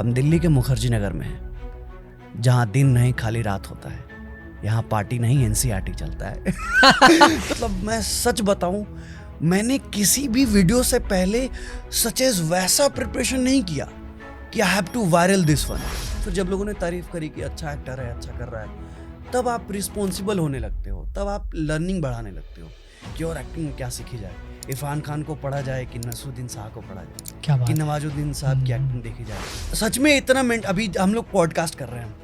हम दिल्ली के मुखर्जी नगर में हैं, जहाँ दिन नहीं खाली रात होता है। यहाँ पार्टी नहीं एनसीईआरटी चलता है। मतलब मैं सच बताऊं, मैंने किसी भी वीडियो से पहले सच एज वैसा प्रिपरेशन नहीं किया कि I have to viral this one. फिर जब लोगों ने तारीफ करी कि अच्छा एक्टर है, अच्छा कर रहा है, तब आप रिस्पॉन्सिबल होने लगते हो, तब आप लर्निंग बढ़ाने लगते हो कि और एक्टिंग में क्या सीखी जाए। इरफान खान को पढ़ा जाए कि नसरुद्दीन शाह को पढ़ा जाए, क्या बात कि नवाजुद्दीन साहब की एक्टिंग देखी जाए। सच में इतना अभी हम लोग पॉडकास्ट कर रहे हैं,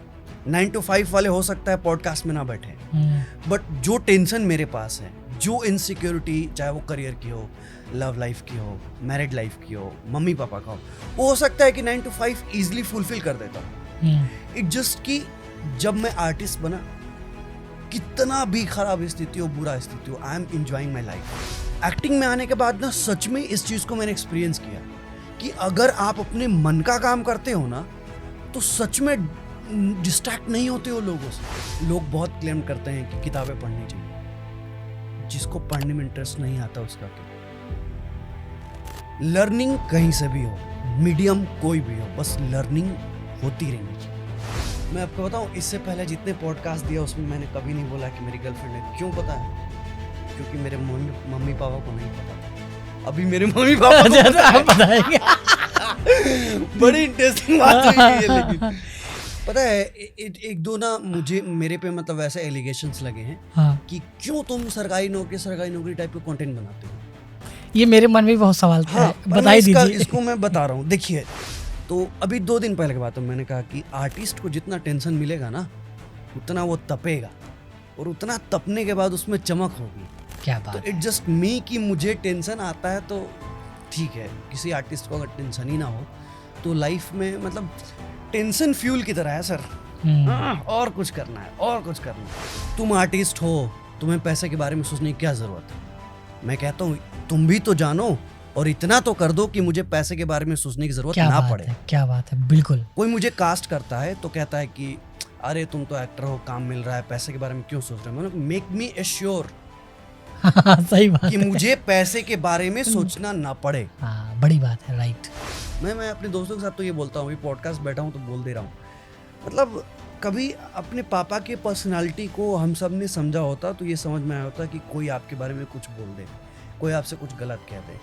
9 to 5 वाले हो सकता है पॉडकास्ट में ना बैठे, बट जो टेंशन मेरे पास है, जो इनसिक्योरिटी, चाहे वो करियर की हो, लव लाइफ की हो, मैरिड लाइफ की हो, मम्मी पापा का हो सकता है कि 9 to 5 इजिली फुलफिल कर देता हूँ। इट जस्ट कि जब मैं आर्टिस्ट बना, कितना भी खराब स्थिति हो, बुरा स्थिति हो, I am enjoying my life. Acting में आने के बाद ना सच में इस चीज़ को मैंने एक्सपीरियंस किया कि अगर आप अपने मन का काम करते हो ना, तो सच में डिस्ट्रैक्ट नहीं होते हो लोगों से। लोग बहुत क्लेम करते हैं कि किताबें पढ़नी चाहिए, जिसको पढ़ने में इंटरेस्ट नहीं आता उसका क्या। लर्निंग कहीं से भी हो, मीडियम कोई भी हो, बस लर्निंग होती रहनी चाहिए। मैं आपको बताऊं, इससे पहले जितने पॉडकास्ट दिया उसमें मैंने कभी नहीं बोला कि मेरी गर्लफ्रेंड है। क्यों पता है? क्योंकि मेरे मम्मी पापा को नहीं पता। अभी मेरे मम्मी पापा को पता है। बड़ी इंटरेस्टिंग बात हुई है, लेकिन पता है एक दो ना मुझे मेरे पे मतलब ऐसे एलिगेशंस लगे हैं कि क्यों तुम सरकारी नौकरी टाइप के कंटेंट बनाते हो। ये मेरे मन में भी बहुत सवाल था। बताइए दीजिए। इसको मैं बता रहा हूँ। देखिए, तो अभी 2 दिन पहले की बात है, मैंने कहा कि आर्टिस्ट को जितना टेंशन मिलेगा ना, उतना वो तपेगा, और उतना तपने के बाद उसमें चमक होगी। क्या बात। तो इट जस्ट मी कि मुझे टेंशन आता है तो ठीक है। किसी आर्टिस्ट को अगर टेंशन ही ना हो तो लाइफ में मतलब टेंशन फ्यूल की तरह है सर। और कुछ करना है, और कुछ करना है। तुम आर्टिस्ट हो, तुम्हें पैसे के बारे में सोचने की क्या जरूरत है? मैं कहता हूँ तुम भी तो जानो और इतना तो कर दो कि मुझे पैसे के बारे में सोचने की जरूरत ना पड़े। क्या बात है, बिल्कुल। कोई मुझे कास्ट करता है तो कहता है कि अरे तुम तो एक्टर हो, काम मिल रहा है, पैसे के बारे में क्यों सोच रहे हो? मेक मी एश्योर सही बात कि मुझे पैसे के बारे में सोचना ना पड़े। हाँ, बड़ी बात है, राइट। मैं अपने दोस्तों के साथ तो ये बोलता हूँ, पॉडकास्ट बैठा हूँ तो बोल दे रहा हूँ, मतलब कभी अपने पापा के पर्सनालिटी को हम सब ने समझा होता तो ये समझ में आया होता कि कोई आपके बारे में कुछ बोल दे, कोई आपसे कुछ गलत कह दे,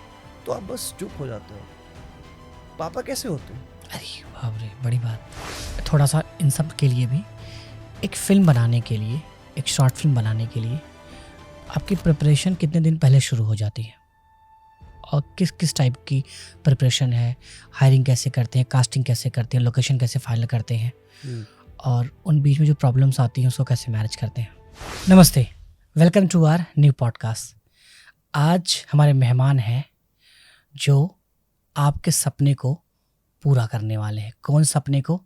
तो आप बस चुप हो जाते हो। पापा कैसे होते हैं? अरे बाप रे, बड़ी बात। थोड़ा सा इन सब के लिए भी, एक फिल्म बनाने के लिए, एक शॉर्ट फिल्म बनाने के लिए आपकी प्रिपरेशन कितने दिन पहले शुरू हो जाती है, और किस किस टाइप की प्रिपरेशन है? हायरिंग कैसे करते हैं, कास्टिंग कैसे करते हैं, लोकेशन कैसे फाइनल करते हैं, और उन बीच में जो प्रॉब्लम्स आती हैं उसको कैसे मैनेज करते हैं? नमस्ते, welcome to our new podcast. आज हमारे मेहमान हैं जो आपके सपने को पूरा करने वाले हैं। कौन सपने को?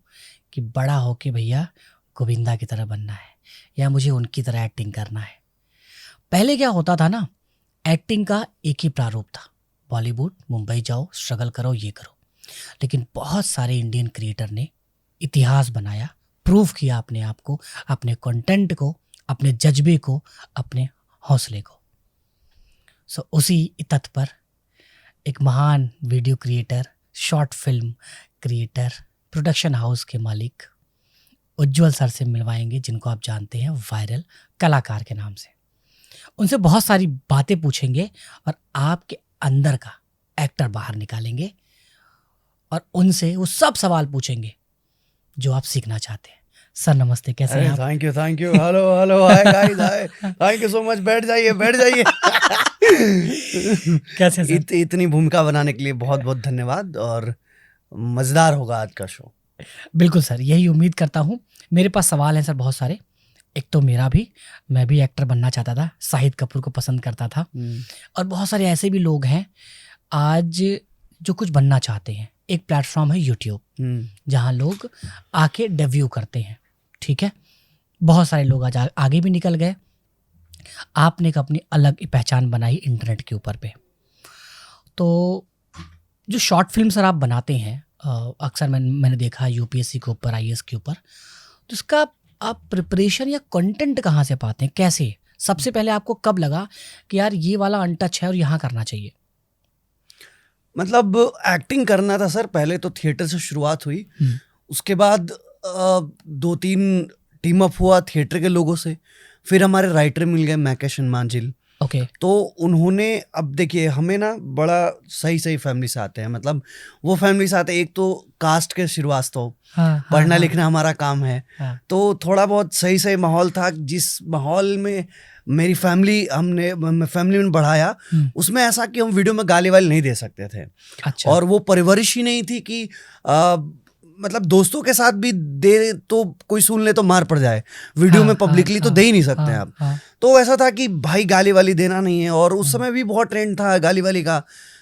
कि बड़ा हो के भैया गोविंदा की तरह बनना है, या मुझे उनकी तरह एक्टिंग करना है। पहले क्या होता था ना, एक्टिंग का एक ही प्रारूप था, बॉलीवुड, मुंबई जाओ, स्ट्रगल करो, ये करो। लेकिन बहुत सारे इंडियन क्रिएटर ने इतिहास बनाया, प्रूव किया अपने आप को, अपने कंटेंट को, अपने जज्बे को, अपने हौसले को। सो उसी तत्व पर एक महान video creator, short film creator, production house के मालिक उज्जवल सर से मिलवाएंगे, जिनको आप जानते हैं वायरल कलाकार के नाम से। उनसे बहुत सारी बातें पूछेंगे और आपके अंदर का एक्टर बाहर निकालेंगे, और उनसे वो सब सवाल पूछेंगे जो आप सीखना चाहते हैं। सर नमस्ते, कैसे हैं आप? Thank you. Hello hi guys, hi, thank you so much. बैठ जाइए। कैसे सर? इतनी भूमिका बनाने के लिए बहुत बहुत धन्यवाद, और मजेदार होगा आज का शो। बिल्कुल सर, यही उम्मीद करता हूँ। मेरे पास सवाल हैं सर बहुत सारे। एक तो मेरा भी, मैं भी एक्टर बनना चाहता था, शाहिद कपूर को पसंद करता था, और बहुत सारे ऐसे भी लोग हैं आज जो कुछ बनना चाहते हैं। एक प्लेटफॉर्म है यूट्यूब, जहाँ लोग आके डेब्यू करते हैं, ठीक है। बहुत सारे लोग आज आगे भी निकल गए। आपने एक अपनी अलग पहचान बनाई इंटरनेट के ऊपर पे। तो जो शॉर्ट फिल्म सर आप बनाते हैं, अक्सर मैंने देखा यूपीएससी के ऊपर, आईएएस के ऊपर, तो इसका आप प्रिपरेशन या कंटेंट कहाँ से पाते हैं, कैसे? सबसे पहले आपको कब लगा कि यार ये वाला अनटच है और यहाँ करना चाहिए? मतलब एक्टिंग करना था सर, पहले तो थिएटर से शुरुआत हुई, उसके बाद 2-3 टीम अप हुआ थिएटर के लोगों से, फिर हमारे राइटर मिल गए मैकेश एंड मांजिल। ओके। तो उन्होंने, अब देखिए हमें ना बड़ा सही फैमिली से आते हैं, मतलब वो फैमिली से आते हैं, एक तो कास्ट के श्रीवास्तव, पढ़ना लिखना हमारा काम है, तो थोड़ा बहुत सही माहौल था, जिस माहौल में मेरी फैमिली में बढ़ाया, उसमें ऐसा कि हम वीडियो में गाली वाली नहीं दे सकते थे। अच्छा। और वो परवरिश ही नहीं थी कि मतलब दोस्तों के साथ भी दे तो कोई सुन ले तो मार पड़ जाए, वीडियो में पब्लिकली तो दे ही नहीं सकते हैं आप। तो ऐसा था कि भाई गाली वाली देना नहीं है, और उस समय भी बहुत ट्रेंड था गाली वाली का,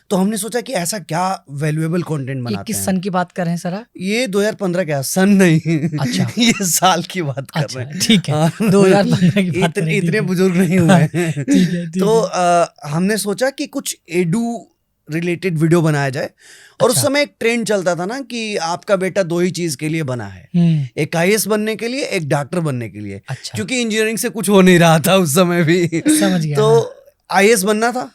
तो हमने सोचा कि ऐसा क्या वैल्यूएबल कंटेंट बनाते हैं। किस सन की बात कर रहे हैं सर आप? ये 2015 क्या, सन नहीं, अच्छा ये साल की बात कर रहे हैं। ठीक है, 2015 की बात कर रहे हैं। इतने बुजुर्ग नहीं हुए हैं। तो हमने सोचा कि कुछ एडू रिलेटेड वीडियो बनाया जाए, और उस समय एक ट्रेंड चलता था ना कि आपका बेटा 2 ही चीज के लिए बना है, एक IAS बनने के लिए, एक डॉक्टर बनने के लिए। अच्छा। क्योंकि इंजीनियरिंग से कुछ हो नहीं रहा था उस समय भी। समझ गया। तो IAS बनना था,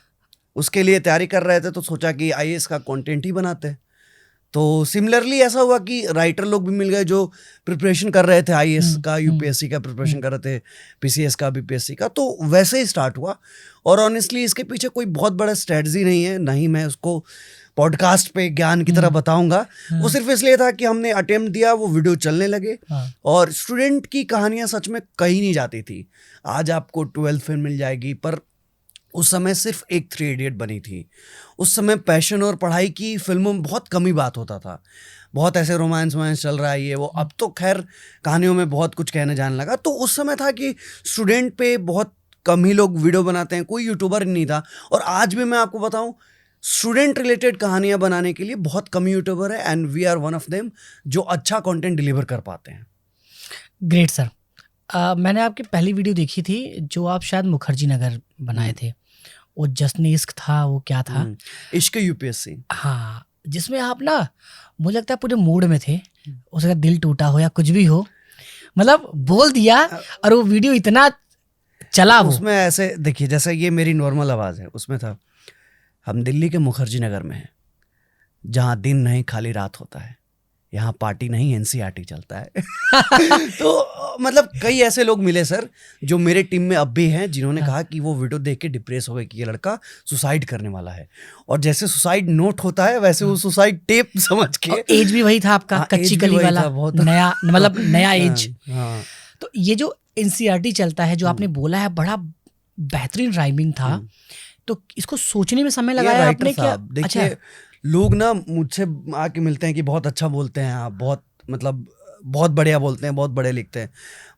उसके लिए तैयारी कर रहे थे, तो सोचा कि IAS का कंटेंट ही बनाते हैं। तो सिमिलरली ऐसा हुआ कि राइटर लोग भी मिल गए जो प्रिपरेशन कर रहे थे IAS का, UPSC का प्रिपरेशन कर रहे थे, PCS का, BPSC का, तो वैसे ही स्टार्ट हुआ। और ऑनेस्टली इसके पीछे कोई बहुत बड़ा स्ट्रेटजी नहीं है, नहीं मैं उसको पॉडकास्ट पे ज्ञान की तरह बताऊंगा। वो सिर्फ इसलिए था कि हमने अटेम्प्ट दिया, वो वीडियो चलने लगे, और स्टूडेंट की कहानियां सच में कहीं नहीं जाती थी। आज आपको 12th फिल्म मिल जाएगी, पर उस समय सिर्फ एक 3 इडियट बनी थी। उस समय पैशन और पढ़ाई की फिल्मों में बहुत कम ही बात होता था, बहुत ऐसे रोमांस चल रहा है ये वो। अब तो खैर कहानियों में बहुत कुछ कहने जाने लगा। तो उस समय था कि स्टूडेंट पे बहुत कम ही लोग वीडियो बनाते हैं, कोई यूट्यूबर नहीं था। और आज भी मैं आपको बताऊं, स्टूडेंट रिलेटेड कहानियां बनाने के लिए बहुत कम यूट्यूबर है, and we are one of them जो अच्छा कंटेंट डिलीवर कर पाते हैं। Great sir. मैंने आपकी पहली वीडियो देखी थी जो आप शायद मुखर्जी नगर बनाए थे, वो जश्न इश्क था, वो क्या था? इश्क UPSC। हाँ, जिसमें आप ना, मुझे लगता है पूरे मूड में थे, उसका दिल टूटा हो या कुछ भी हो, मतलब बोल दिया, और वो वीडियो इतना चला। वो उसमें ऐसे देखिए, जैसे ये मेरी नॉर्मल आवाज है, उसमें था, हम दिल्ली के मुखर्जी नगर में हैं, जहाँ दिन नहीं खाली रात होता है, यहाँ पार्टी नहीं NCRT चलता है। तो मतलब कई ऐसे लोग मिले सर जो मेरे टीम में अब भी हैं, जिन्होंने कहा कि वो वीडियो देख के डिप्रेस हो गए कि ये लड़का सुसाइड करने वाला है। और जैसे सुसाइड नोट होता है वैसे वो सुसाइड टेप समझ के। एज भी वही था आपका, कच्ची कली वाला, नया, मतलब नया एज। तो ये जो NCRT चलता है जो आपने बोला है, बड़ा बेहतरीन राइमिंग था, तो इसको सोचने में समय लगाया आपने क्या? देखिए लोग ना मुझसे आके मिलते हैं कि बहुत अच्छा बोलते हैं आप, बहुत मतलब बहुत बढ़िया बोलते हैं, बहुत बड़े लिखते हैं,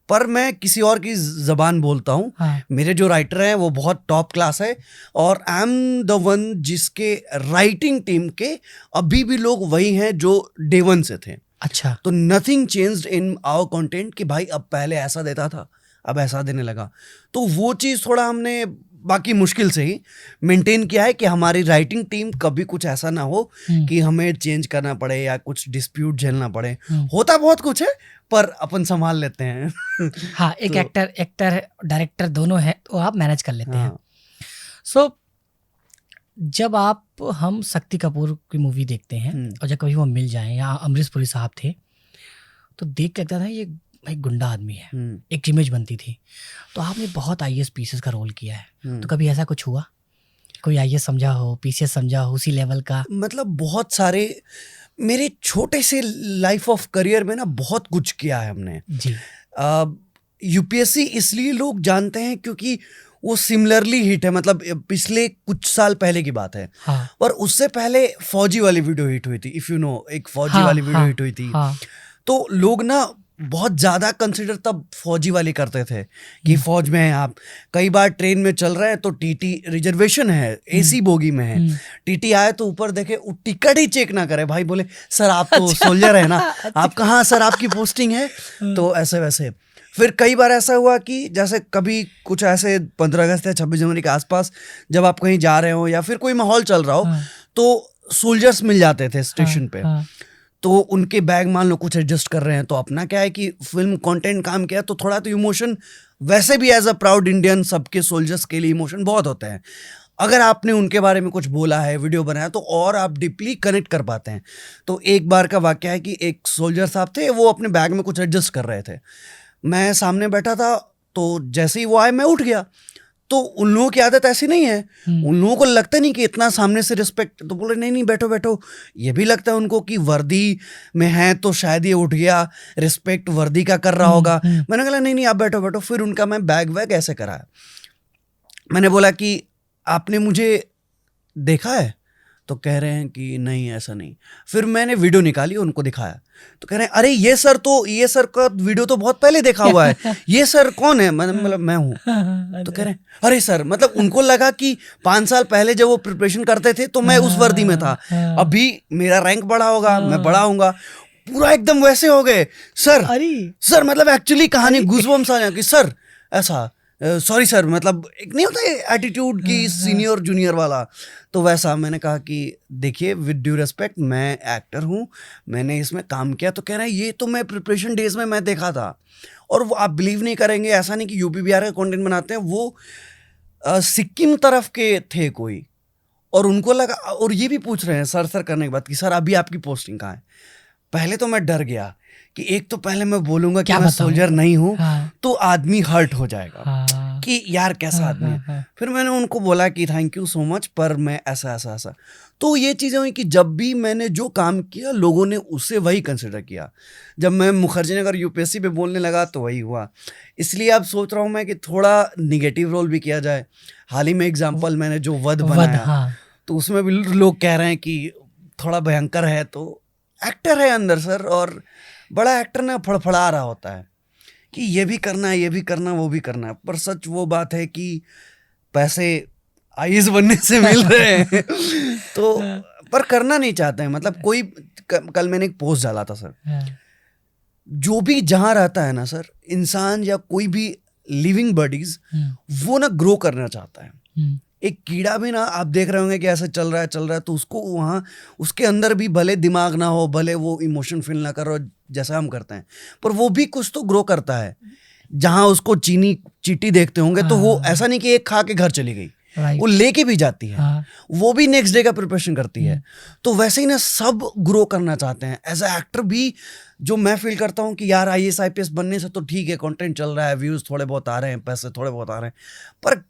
पर मैं किसी और की जबान बोलता हूँ। मेरे जो राइटर हैं वो बहुत टॉप क्लास है, और आई एम द वन जिसके राइटिंग टीम के अभी भी लोग वही हैं जो Day 1 से थे। अच्छा। तो nothing changed in our content कि भाई अब पहले ऐसा देता था, अब ऐसा देने लगा। तो वो चीज़ थोड़ा हमने बाकी मुश्किल से ही मेंटेन किया है कि हमारी राइटिंग टीम कभी कुछ ऐसा ना हो कि हमें चेंज करना पड़े या कुछ डिस्प्यूट झेलना पड़े। होता बहुत कुछ है पर अपन संभाल लेते हैं। हाँ, एक एक्टर डायरेक्टर दोनों है तो आप मैनेज कर लेते हैं। सो जब हम शक्ति कपूर की मूवी देखते हैं और जब कभी वो मिल जाए, या अमरीश पुरी साहब थे, तो देख के लगता था ये भाई गुंडा आदमी है, एक इमेज बनती थी। तो आपने बहुत IAS PCS का रोल किया है, तो कभी ऐसा कुछ हुआ कोई IAS समझा हो, PCS समझा हो, उसी लेवल का? मतलब बहुत सारे, मेरे छोटे से लाइफ ऑफ करियर में ना बहुत कुछ किया है हमने जी। UPSC इसलिए लोग जानते हैं क्योंकि वो सिमिलरली हिट है, मतलब पिछले कुछ साल पहले की बात है। पर उससे पहले फौजी वाली वीडियो हिट हुई थी, इफ यू नो, एक फौजी वाली वीडियो हिट हुई थी। तो लोग ना बहुत ज्यादा कंसिडर तब फौजी वाली करते थे कि फौज में हैं आप, कई बार ट्रेन में चल रहे हैं तो TT रिजर्वेशन है, AC बोगी में है, TT आए तो ऊपर देखे, टिकट ही चेक ना करे, भाई बोले सर आप तो सोल्जर है ना, आप कहाँ सर आपकी पोस्टिंग है, तो ऐसे वैसे। फिर कई बार ऐसा हुआ कि जैसे कभी कुछ ऐसे 15 अगस्त या 26 जनवरी के आसपास जब आप कहीं जा रहे हो या फिर कोई माहौल चल रहा हो, तो सोल्जर्स मिल जाते थे स्टेशन पे। तो उनके बैग मान लो कुछ एडजस्ट कर रहे हैं, तो अपना क्या है कि फिल्म कंटेंट काम किया तो थोड़ा तो इमोशन, वैसे भी एज अ प्राउड इंडियन सबके सोल्जर्स के लिए इमोशन बहुत होते हैं। अगर आपने उनके बारे में कुछ बोला है, वीडियो बनाया, तो और आप डीपली कनेक्ट कर पाते हैं। तो एक बार का वाकया है कि एक सोल्जर साहब थे, वो अपने बैग में कुछ एडजस्ट कर रहे थे, मैं सामने बैठा था, तो जैसे ही वो आए मैं उठ गया। तो उन लोगों की आदत ऐसी नहीं है, उन लोगों को लगता नहीं कि इतना सामने से रिस्पेक्ट, तो बोले नहीं बैठो बैठो। ये भी लगता है उनको कि वर्दी में है तो शायद ये उठ गया, रिस्पेक्ट वर्दी का कर रहा होगा। मैंने कहा नहीं आप बैठो बैठो। फिर उनका मैं बैग वैग ऐसे कराया। मैंने बोला कि आपने मुझे देखा है? तो कह रहे हैं कि नहीं ऐसा नहीं। फिर मैंने वीडियो निकाली, उनको दिखाया, तो कह रहे हैं अरे ये सर का वीडियो तो बहुत पहले देखा हुआ है, ये सर कौन है? मतलब मैं हूँ। तो कह रहे हैं अरे सर, मतलब उनको लगा कि 5 साल पहले जब वो प्रिपरेशन करते थे तो मैं उस वर्दी में था, अभी मेरा रैंक बढ़ा होगा, मैं बड़ा होऊंगा। पूरा एकदम वैसे हो गए सर, मतलब एक्चुअली कहानी गूज़बम्स आ गया कि सर ऐसा, सॉरी सर, मतलब एक नहीं होता एटीट्यूड की सीनियर जूनियर वाला, तो वैसा। मैंने कहा कि देखिए विद ड्यू रिस्पेक्ट, मैं एक्टर हूँ, मैंने इसमें काम किया। तो कह रहे हैं ये तो मैं प्रिपरेशन डेज में मैं देखा था। और वो आप बिलीव नहीं करेंगे, ऐसा नहीं कि यूपी बिहार का कंटेंट बनाते हैं, वो सिक्किम तरफ के थे कोई, और उनको लगा, और ये भी पूछ रहे हैं सर करने के बाद कि सर अभी आपकी पोस्टिंग कहाँ है। पहले तो मैं डर गया कि एक तो पहले मैं बोलूंगा कि मैं सोल्जर नहीं हूँ, तो आदमी हर्ट हो जाएगा कि यार कैसा आदमी है। फिर मैंने उनको बोला कि थैंक यू सो मच, पर मैं ऐसा। तो ये चीज़ें हुई कि जब भी मैंने जो काम किया, लोगों ने उससे वही कंसिडर किया। जब मैं मुखर्जी नगर यूपीएससी पे बोलने लगा तो वही हुआ। इसलिए अब सोच रहा हूँ मैं कि थोड़ा निगेटिव रोल भी किया जाए। हाल ही में एग्जाम्पल मैंने जो वध बनाया, तो उसमें भी लोग कह रहे हैं कि थोड़ा भयंकर है, तो एक्टर है अंदर सर, और बड़ा एक्टर ना फड़फड़ा रहा होता है कि ये भी करना है, ये भी करना, वो भी करना है। पर सच वो बात है कि पैसे आईएएस बनने से मिल रहे हैं तो पर करना नहीं चाहते हैं। मतलब कोई, कल मैंने एक पोस्ट डाला था सर, जो भी जहाँ रहता है ना सर, इंसान या कोई भी लिविंग बॉडीज, वो ना ग्रो करना चाहता है। एक कीड़ा भी ना, आप देख रहे होंगे कि ऐसा चल रहा है, तो उसको वहाँ, उसके अंदर भी भले दिमाग ना हो, भले वो इमोशन फील ना कर रहा हो जैसा हम करते हैं, पर वो भी कुछ तो ग्रो करता है। जहाँ उसको चींटी देखते होंगे, तो वो ऐसा नहीं कि एक खा के घर चली गई, वो लेके भी जाती है, वो भी नेक्स्ट डे का प्रिपरेशन करती है। तो वैसे ही ना सब ग्रो करना चाहते हैं। एज अ एक्टर भी जो मैं फील करता हूँ कि यार आईएएस आईपीएस बनने से तो ठीक है, कंटेंट चल रहा है, व्यूज थोड़े बहुत आ रहे हैं, पैसे थोड़े बहुत आ रहे हैं, पर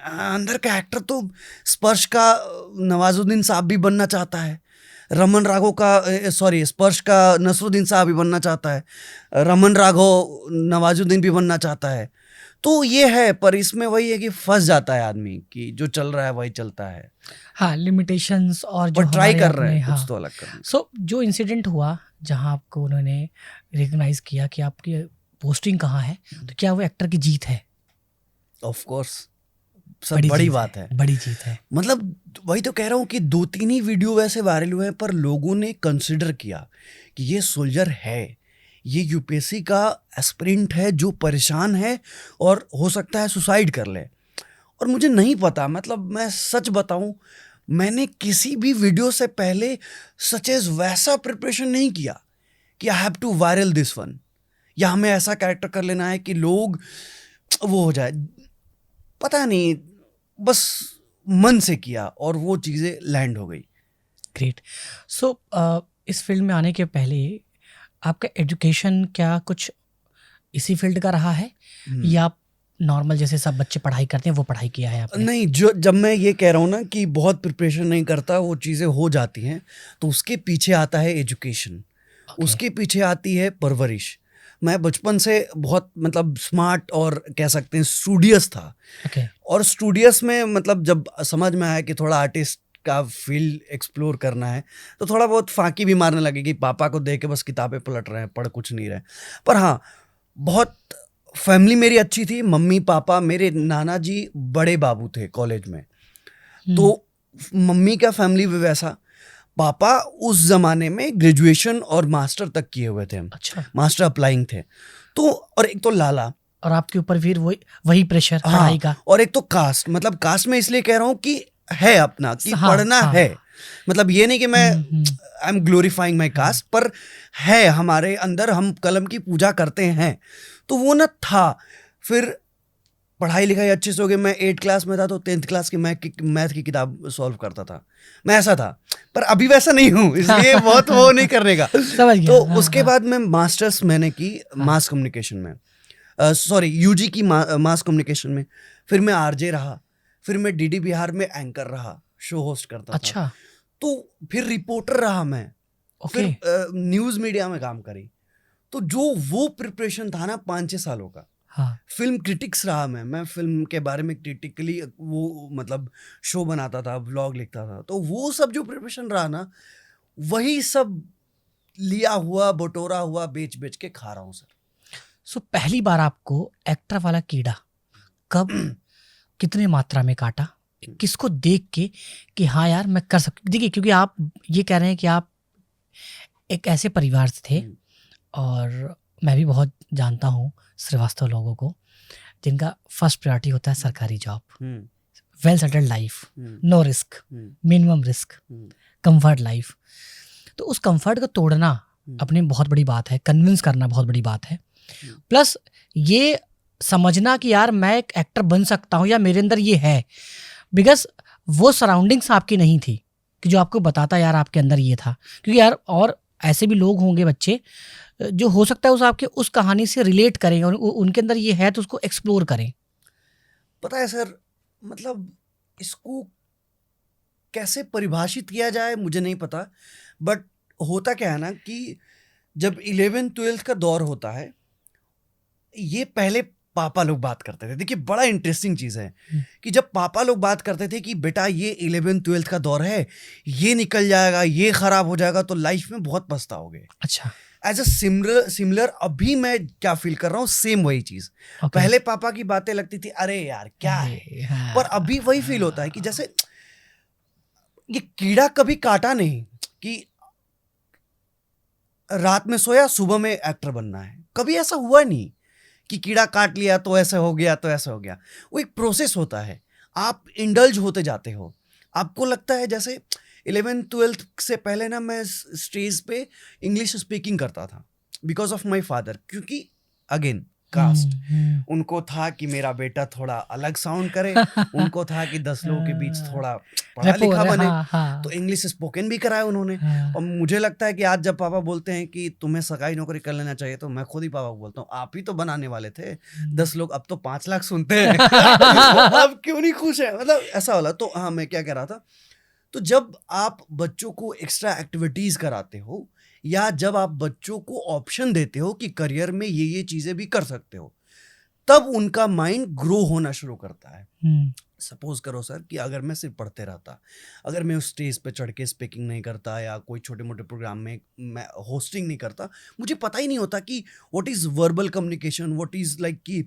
अंदर का एक्टर तो स्पर्श का नवाजुद्दीन साहब भी बनना चाहता है, रमन राघव का स्पर्श का नसरुद्दीन साहब भी बनना चाहता है, रमन राघव नवाजुद्दीन भी बनना चाहता है। तो ये है, पर इसमें वही है कि फंस जाता है आदमी कि जो चल रहा है वही चलता है। हाँ, लिमिटेशंस और जो ट्राई कर रहे हैं कुछ तो अलग करना। सो जो इंसिडेंट हुआ जहाँ आपको उन्होंने रिकॉग्नाइज किया कि आपकी पोस्टिंग कहाँ है, तो क्या वो एक्टर की जीत है? ऑफ कोर्स सब बड़ी बात है, बड़ी जीत है। मतलब वही तो कह रहा हूँ कि 2-3 ही वीडियो वैसे वायरल हुए हैं, पर लोगों ने कंसिडर किया कि ये सोल्जर है, ये यूपीएससी का एस्पिरेंट है जो परेशान है और हो सकता है सुसाइड कर ले। और मुझे नहीं पता, मतलब मैं सच बताऊं, मैंने किसी भी वीडियो से पहले सच एज वैसा प्रिपरेशन नहीं किया कि I have to viral this one, या हमें ऐसा कैरेक्टर कर लेना है कि लोग वो हो जाए। पता नहीं, बस मन से किया और वो चीज़ें लैंड हो गई। ग्रेट। सो इस फील्ड में आने के पहले आपका एजुकेशन क्या कुछ इसी फील्ड का रहा है, या आप नॉर्मल जैसे सब बच्चे पढ़ाई करते हैं वो पढ़ाई किया है आपने? नहीं, जब मैं ये कह रहा हूँ ना कि बहुत प्रिपरेशन नहीं करता, वो चीज़ें हो जाती हैं, तो उसके पीछे आता है एजुकेशन, उसके पीछे आती है परवरिश। मैं बचपन से बहुत मतलब स्मार्ट और कह सकते हैं स्टूडियस था। और स्टूडियस में मतलब जब समझ में आया कि थोड़ा आर्टिस्ट का फील्ड एक्सप्लोर करना है, तो थोड़ा बहुत फांकी भी मारने लगे कि पापा को देख के बस किताबें पलट रहे हैं, पढ़ कुछ नहीं रहे। पर हाँ, बहुत फैमिली मेरी अच्छी थी, मम्मी पापा, मेरे नाना जी बड़े बाबू थे कॉलेज में, तो मम्मी का फैमिली भी वैसा। पापा उस जमाने में ग्रेजुएशन और मास्टर तक किए हुए थे। अच्छा। मास्टर अप्लाइंग थे। तो और एक तो लाला, और आपके ऊपर फिर वही प्रेशर पढ़ाई का। और एक तो कास्ट, मतलब कास्ट में इसलिए कह रहा हूँ कि है अपना कि पढ़ना है, मतलब ये नहीं कि मैं I am glorifying my caste, पर है हमारे अंदर, हम कलम की पूजा करते हैं, तो वो ना था। फिर पढ़ाई लिखाई अच्छे से हो गई, मैं 8 क्लास में था तो 10th क्लास की मैथ की किताब सॉल्व करता था, मैं ऐसा था। पर अभी वैसा नहीं हूँ, इसलिए बहुत वो नहीं करने का। समझ गया। तो हाँ, उसके हाँ, बाद मैं मास्टर्स मैंने की मास कम्युनिकेशन में, सॉरी यूजी की मास कम्युनिकेशन में। फिर मैं आरजे रहा, फिर मैं डीडी बिहार में एंकर रहा, शो होस्ट करता था। अच्छा, तो फिर रिपोर्टर रहा मैं, ओके। फिर न्यूज़ मीडिया में काम करी। तो जो वो प्रिपरेशन था ना 5-6 सालों का, हाँ, फिल्म क्रिटिक्स रहा मैं फिल्म के बारे में क्रिटिकली वो मतलब शो बनाता था, व्लॉग लिखता था। तो वो सब जो प्रिपरेशन रहा ना, वही सब लिया हुआ, बटोरा हुआ, बेच बेच के खा रहा हूँ सर। सो पहली बार आपको एक्टर वाला कीड़ा कब, कितने मात्रा में काटा, किसको देख के कि हाँ यार मैं कर सकती। देखिए, क्योंकि आप ये कह रहे हैं कि आप एक ऐसे परिवार से थे, और मैं भी बहुत जानता हूँ श्रीवास्तव लोगों को जिनका फर्स्ट प्रायोरिटी होता है सरकारी job, well settled life, no risk, minimum risk, comfort life. तो उस कंफर्ट को तोड़ना अपनी बहुत बड़ी बात है, कन्विंस करना बहुत बड़ी बात है, प्लस ये समझना कि यार मैं एक एक्टर बन सकता हूँ या मेरे अंदर ये है, बिकॉज वो सराउंडिंग्स आपकी नहीं थी कि जो आपको बताता यार आपके अंदर ये था। क्योंकि यार और ऐसे भी लोग होंगे बच्चे जो हो सकता है उस आपके उस कहानी से रिलेट करें और उनके अंदर ये है तो उसको एक्सप्लोर करें। पता है सर, मतलब इसको कैसे परिभाषित किया जाए मुझे नहीं पता, बट होता क्या है ना कि जब 11th-12th का दौर होता है, ये पहले पापा लोग बात करते थे। देखिए बड़ा इंटरेस्टिंग चीज़ है कि जब पापा लोग बात करते थे कि बेटा ये 11th-12th का दौर है, ये निकल जाएगा, ये खराब हो जाएगा तो लाइफ में बहुत पछताओगे। अच्छा, एज अ सिमिलर अभी मैं क्या फील कर रहा हूँ, सेम वही चीज़। okay. पहले पापा की बातें लगती थी अरे यार क्या है, हाँ, पर अभी वही फील होता है कि जैसे ये कीड़ा कभी काटा नहीं कि रात में सोया सुबह में एक्टर बनना है, कभी ऐसा हुआ नहीं कि कीड़ा काट लिया तो ऐसे हो गया तो ऐसा हो गया। वो एक प्रोसेस होता है, आप इंडल्ज होते जाते हो। आपको लगता है जैसे 11th-12th से पहले ना मैं स्टेज पे इंग्लिश स्पीकिंग करता था बिकॉज ऑफ माई फादर, क्योंकि अगेन कास्ट, उनको था कि मेरा बेटा थोड़ा अलग साउंड करे, उनको था कि 10 लोगों के बीच थोड़ा पढ़ा लिखा बने, तो इंग्लिश स्पोकन भी कराया उन्होंने। और मुझे लगता है कि आज जब पापा बोलते हैं कि तुम्हें सरकारी नौकरी कर लेना चाहिए, तो मैं खुद ही पापा को बोलता हूँ आप ही तो बनाने वाले थे 10 लोग, अब तो 5 लाख सुनते हैं अब क्यों नहीं खुश है, मतलब ऐसा वाला। तो हाँ, मैं क्या कह रहा था, तो जब आप बच्चों को एक्स्ट्रा एक्टिविटीज कराते हो या जब आप बच्चों को ऑप्शन देते हो कि करियर में ये चीजें भी कर सकते हो, तब उनका माइंड ग्रो होना शुरू करता है। सपोज करो सर कि अगर मैं सिर्फ पढ़ते रहता, अगर मैं उस स्टेज पे चढ़ के स्पीकिंग नहीं करता या कोई छोटे मोटे प्रोग्राम में मैं होस्टिंग नहीं करता, मुझे पता ही नहीं होता कि what is verbal communication, what is like कि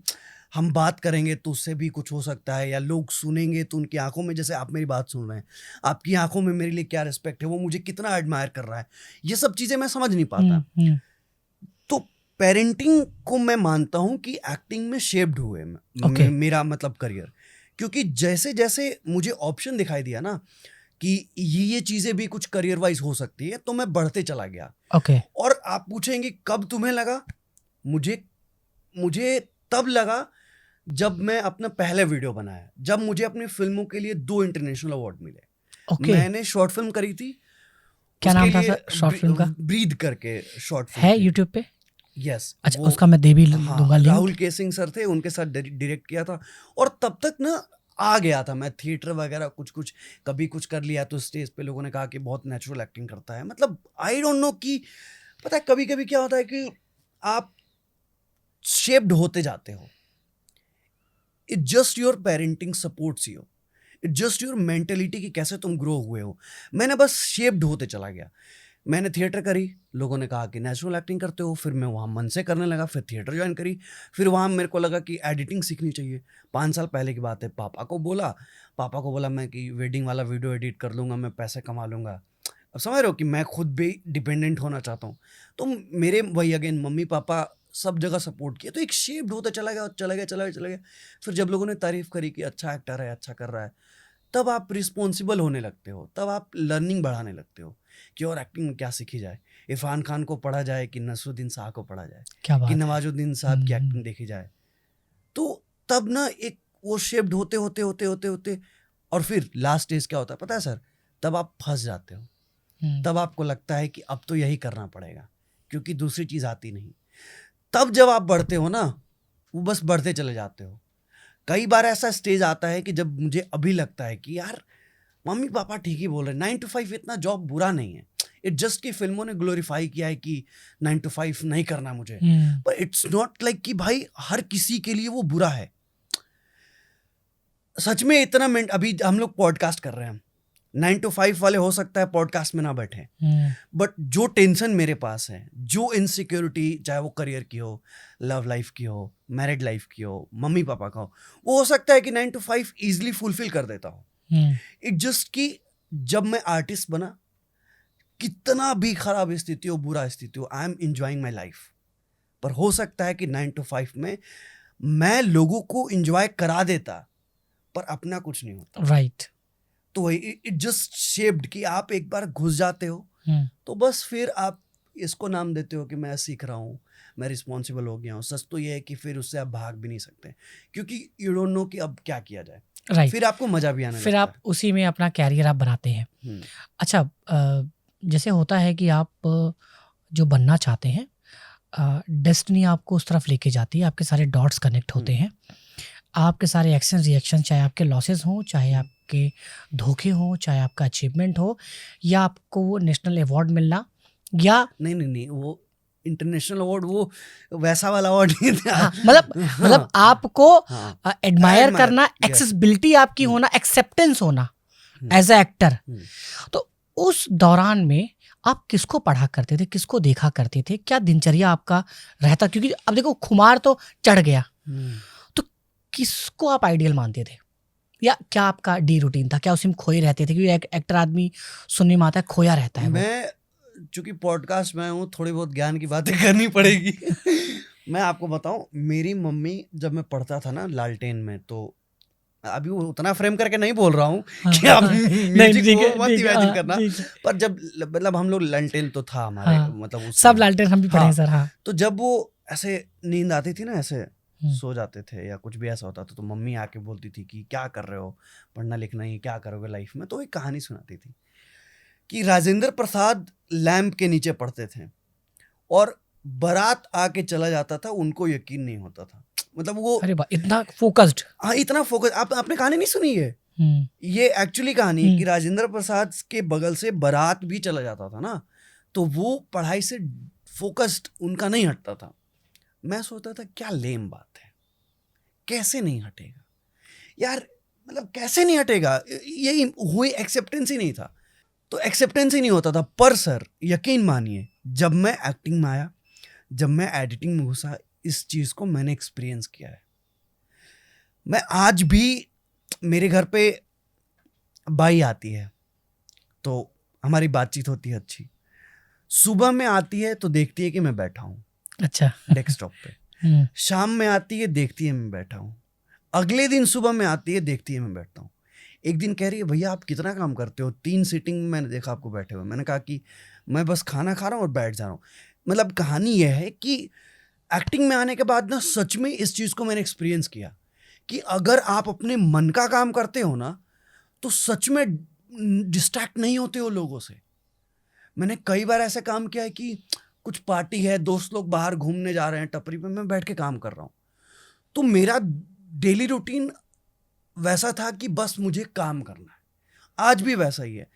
हम बात करेंगे तो उससे भी कुछ हो सकता है, या लोग सुनेंगे तो उनकी आंखों में, जैसे आप मेरी बात सुन रहे हैं, आपकी आंखों में मेरे लिए क्या रिस्पेक्ट है, वो मुझे कितना एडमायर कर रहा है, ये सब चीज़ें मैं समझ नहीं पाता। तो पेरेंटिंग को मैं मानता हूँ कि एक्टिंग में शेप्ड हुए मेरा मतलब करियर, क्योंकि जैसे जैसे मुझे ऑप्शन दिखाई दिया ना कि ये चीज़ें भी कुछ करियर वाइज हो सकती है, तो मैं बढ़ते चला गया। और आप पूछेंगे कब तुम्हें लगा, मुझे तब लगा जब मैं अपना पहला वीडियो बनाया, जब मुझे अपनी फिल्मों के लिए 2 इंटरनेशनल अवार्ड मिले। मैंने शॉर्ट फिल्म करी थी, क्या नाम था सर शॉर्ट फिल्म का? ब्रीद करके शॉर्ट फिल्म है यूट्यूब पे। यस, अच्छा, उसका मैं दे भी दूंगा लिंक। राहुल के सिंह सर थे, उनके साथ डायरेक्ट किया था। और तब तक ना आ गया था मैं थिएटर वगैरह कुछ कभी कुछ कर लिया, तो स्टेज पे लोगों ने कहा कि बहुत नेचुरल एक्टिंग करता है। मतलब आई डोंट नो कि पता है कभी कभी क्या होता है कि आप शेप्ड होते जाते हो, it's just your parenting supports you, it's just your mentality कि कैसे तुम ग्रो हुए हो। मैंने बस शेप्ड होते चला गया। मैंने थिएटर करी, लोगों ने कहा कि नेचुरल एक्टिंग करते हो, फिर मैं वहाँ मन से करने लगा, फिर थिएटर ज्वाइन करी, फिर वहाँ मेरे को लगा कि एडिटिंग सीखनी चाहिए। 5 साल पहले की बात है। पापा को बोला मैं कि वेडिंग वाला वीडियो एडिट कर लूँगा, मैं पैसे कमा लूँगा। अब समझ रहे हो कि मैं खुद भी डिपेंडेंट होना चाहता हूँ। तो मेरे वही अगेन मम्मी पापा सब जगह सपोर्ट किया, तो एक शेप्ड होता चला गया। फिर जब लोगों ने तारीफ़ करी कि अच्छा एक्टर है, अच्छा कर रहा है, तब आप रिस्पॉन्सिबल होने लगते हो, तब आप लर्निंग बढ़ाने लगते हो कि और एक्टिंग में क्या सीखी जाए, इरफान खान को पढ़ा जाए कि नसरुद्दीन शाह को पढ़ा जाए, कि नवाजुद्दीन साहब की एक्टिंग देखी जाए। तो तब ना एक वो शेप्ड होते होते होते होते होते और फिर लास्ट स्टेज क्या होता है पता है सर? तब आप फंस जाते हो, तब आपको लगता है कि अब तो यही करना पड़ेगा क्योंकि दूसरी चीज़ आती नहीं। तब जब आप बढ़ते हो ना, वो बस बढ़ते चले जाते हो। कई बार ऐसा स्टेज आता है कि जब मुझे अभी लगता है कि यार मम्मी पापा ठीक ही बोल रहे हैं, 9 to 5 इतना जॉब बुरा नहीं है। इट जस्ट कि फिल्मों ने ग्लोरीफाई किया है कि 9 to 5 नहीं करना मुझे, पर इट्स नॉट लाइक कि भाई हर किसी के लिए वो बुरा है। सच में इतना अभी हम लोग पॉडकास्ट कर रहे हैं, 9 to 5 वाले हो सकता है पॉडकास्ट में ना बैठे, बट जो टेंशन मेरे पास है, जो इनसिक्योरिटी, चाहे वो करियर की हो, लव लाइफ की हो, मैरिड लाइफ की हो, मम्मी पापा का हो सकता है कि 9 to 5 इजिली फुलफिल कर देता हो। इट जस्ट कि जब मैं आर्टिस्ट बना, कितना भी खराब स्थिति हो, बुरा स्थिति हो, I am enjoying my life. पर हो सकता है कि 9 to 5 में मैं लोगों को एंजॉय करा देता, पर अपना कुछ नहीं होता। राइट। तो इट जस्ट शेप्ड कि आप एक बार घुस जाते हो तो बस फिर आप इसको नाम देते हो कि मैं सीख रहा हूँ, मैं रिस्पॉन्सिबल हो गया हूँ। सच तो ये है कि फिर उससे आप भाग भी नहीं सकते क्योंकि यू डोंट नो कि अब क्या किया जाए। राइट। फिर आपको मजा भी आने फिर लगता आप उसी में अपना कैरियर आप बनाते हैं। अच्छा, जैसे होता है कि आप जो बनना चाहते हैं, डेस्टिनी आपको उस तरफ लेके जाती है, आपके सारे डॉट्स कनेक्ट होते हैं, आपके सारे एक्शन रिएक्शन, चाहे आपके लॉसेस हों, चाहे आपके धोखे हों, चाहे आपका अचीवमेंट हो, या आपको वो नेशनल अवार्ड मिलना, या नहीं वो इंटरनेशनल अवार्ड, वो वैसा वाला अवार्ड नहीं था। हाँ, मतलब आपको एडमायर करना, एक्सेसिबिलिटी आपकी होना, एक्सेप्टेंस होना एज अ एक्टर। तो उस दौरान में आप किसको पढ़ा करते थे, किसको देखा करते थे, क्या दिनचर्या आपका रहता? क्योंकि अब देखो खुमार तो चढ़ गया, तो किसको आप आइडियल मानते थे, या क्या आपका डी रूटीन था? क्या उसी में खोए रहते थे? क्योंकि एक एक्टर आदमी सुनने में आता है खोया रहता है। मैं चूंकि पॉडकास्ट में हूँ, थोड़ी बहुत ज्ञान की बातें करनी पड़ेगी। मैं आपको बताऊं, मेरी मम्मी जब मैं पढ़ता था ना लालटेन में, तो अभी वो उतना फ्रेम करके नहीं बोल रहा हूँ कि आप म्यूजिक को मत इमेजिन करना, पर जब मतलब हम लोग लालटेन तो था हमारे, मतलब सब लालटेन हम भी पढ़े हैं सर। हाँ, तो जब वो ऐसे नींद आती थी ना, ऐसे सो जाते थे या कुछ भी ऐसा होता था, तो मम्मी आके बोलती थी कि क्या कर रहे हो, पढ़ना लिखना ही, क्या करोगे लाइफ में। तो एक कहानी सुनाती थी कि राजेंद्र प्रसाद लैंप के नीचे पढ़ते थे और बारात आके चला जाता था, उनको यकीन नहीं होता था। मतलब वो, अरे वाह, इतना फोकस्ड। हाँ, इतना फोकस। आपने कहानी नहीं सुनी है? ये एक्चुअली कहानी है कि राजेंद्र प्रसाद के बगल से बारात भी चला जाता था ना, तो वो पढ़ाई से फोकस्ड उनका नहीं हटता था। मैं सोचता था क्या लेम बात है, कैसे नहीं हटेगा यार, मतलब कैसे नहीं हटेगा, यही हुई एक्सेप्टेंस ही नहीं था, तो एक्सेप्टेंस ही नहीं होता था। पर सर यकीन मानिए, जब मैं एक्टिंग में आया, जब मैं एडिटिंग में घुसा, इस चीज़ को मैंने एक्सपीरियंस किया है। मैं आज भी, मेरे घर पे बाई आती है तो हमारी बातचीत होती है अच्छी। सुबह में आती है तो देखती है कि मैं बैठा हूँ, अच्छा, डेस्कटॉप पे। शाम में आती है, देखती है मैं बैठा हूँ। अगले दिन सुबह में आती है, देखती है मैं बैठता हूँ। एक दिन कह रही है, भैया आप कितना काम करते हो, 3 सीटिंग में मैंने देखा आपको बैठे हुए। मैंने कहा कि मैं बस खाना खा रहा हूँ और बैठ जा रहा हूँ। मतलब कहानी यह है कि एक्टिंग में आने के बाद ना, सच में इस चीज़ को मैंने एक्सपीरियंस किया कि अगर आप अपने मन का काम करते हो ना, तो सच में डिस्ट्रैक्ट नहीं होते हो लोगों से। मैंने कई बार ऐसा काम किया है कि कुछ पार्टी है, दोस्त लोग बाहर घूमने जा रहे हैं टपरी पे, मैं बैठ के काम कर रहा हूँ। तो मेरा डेली रूटीन वैसा था कि बस मुझे काम करना है। आज भी वैसा ही है।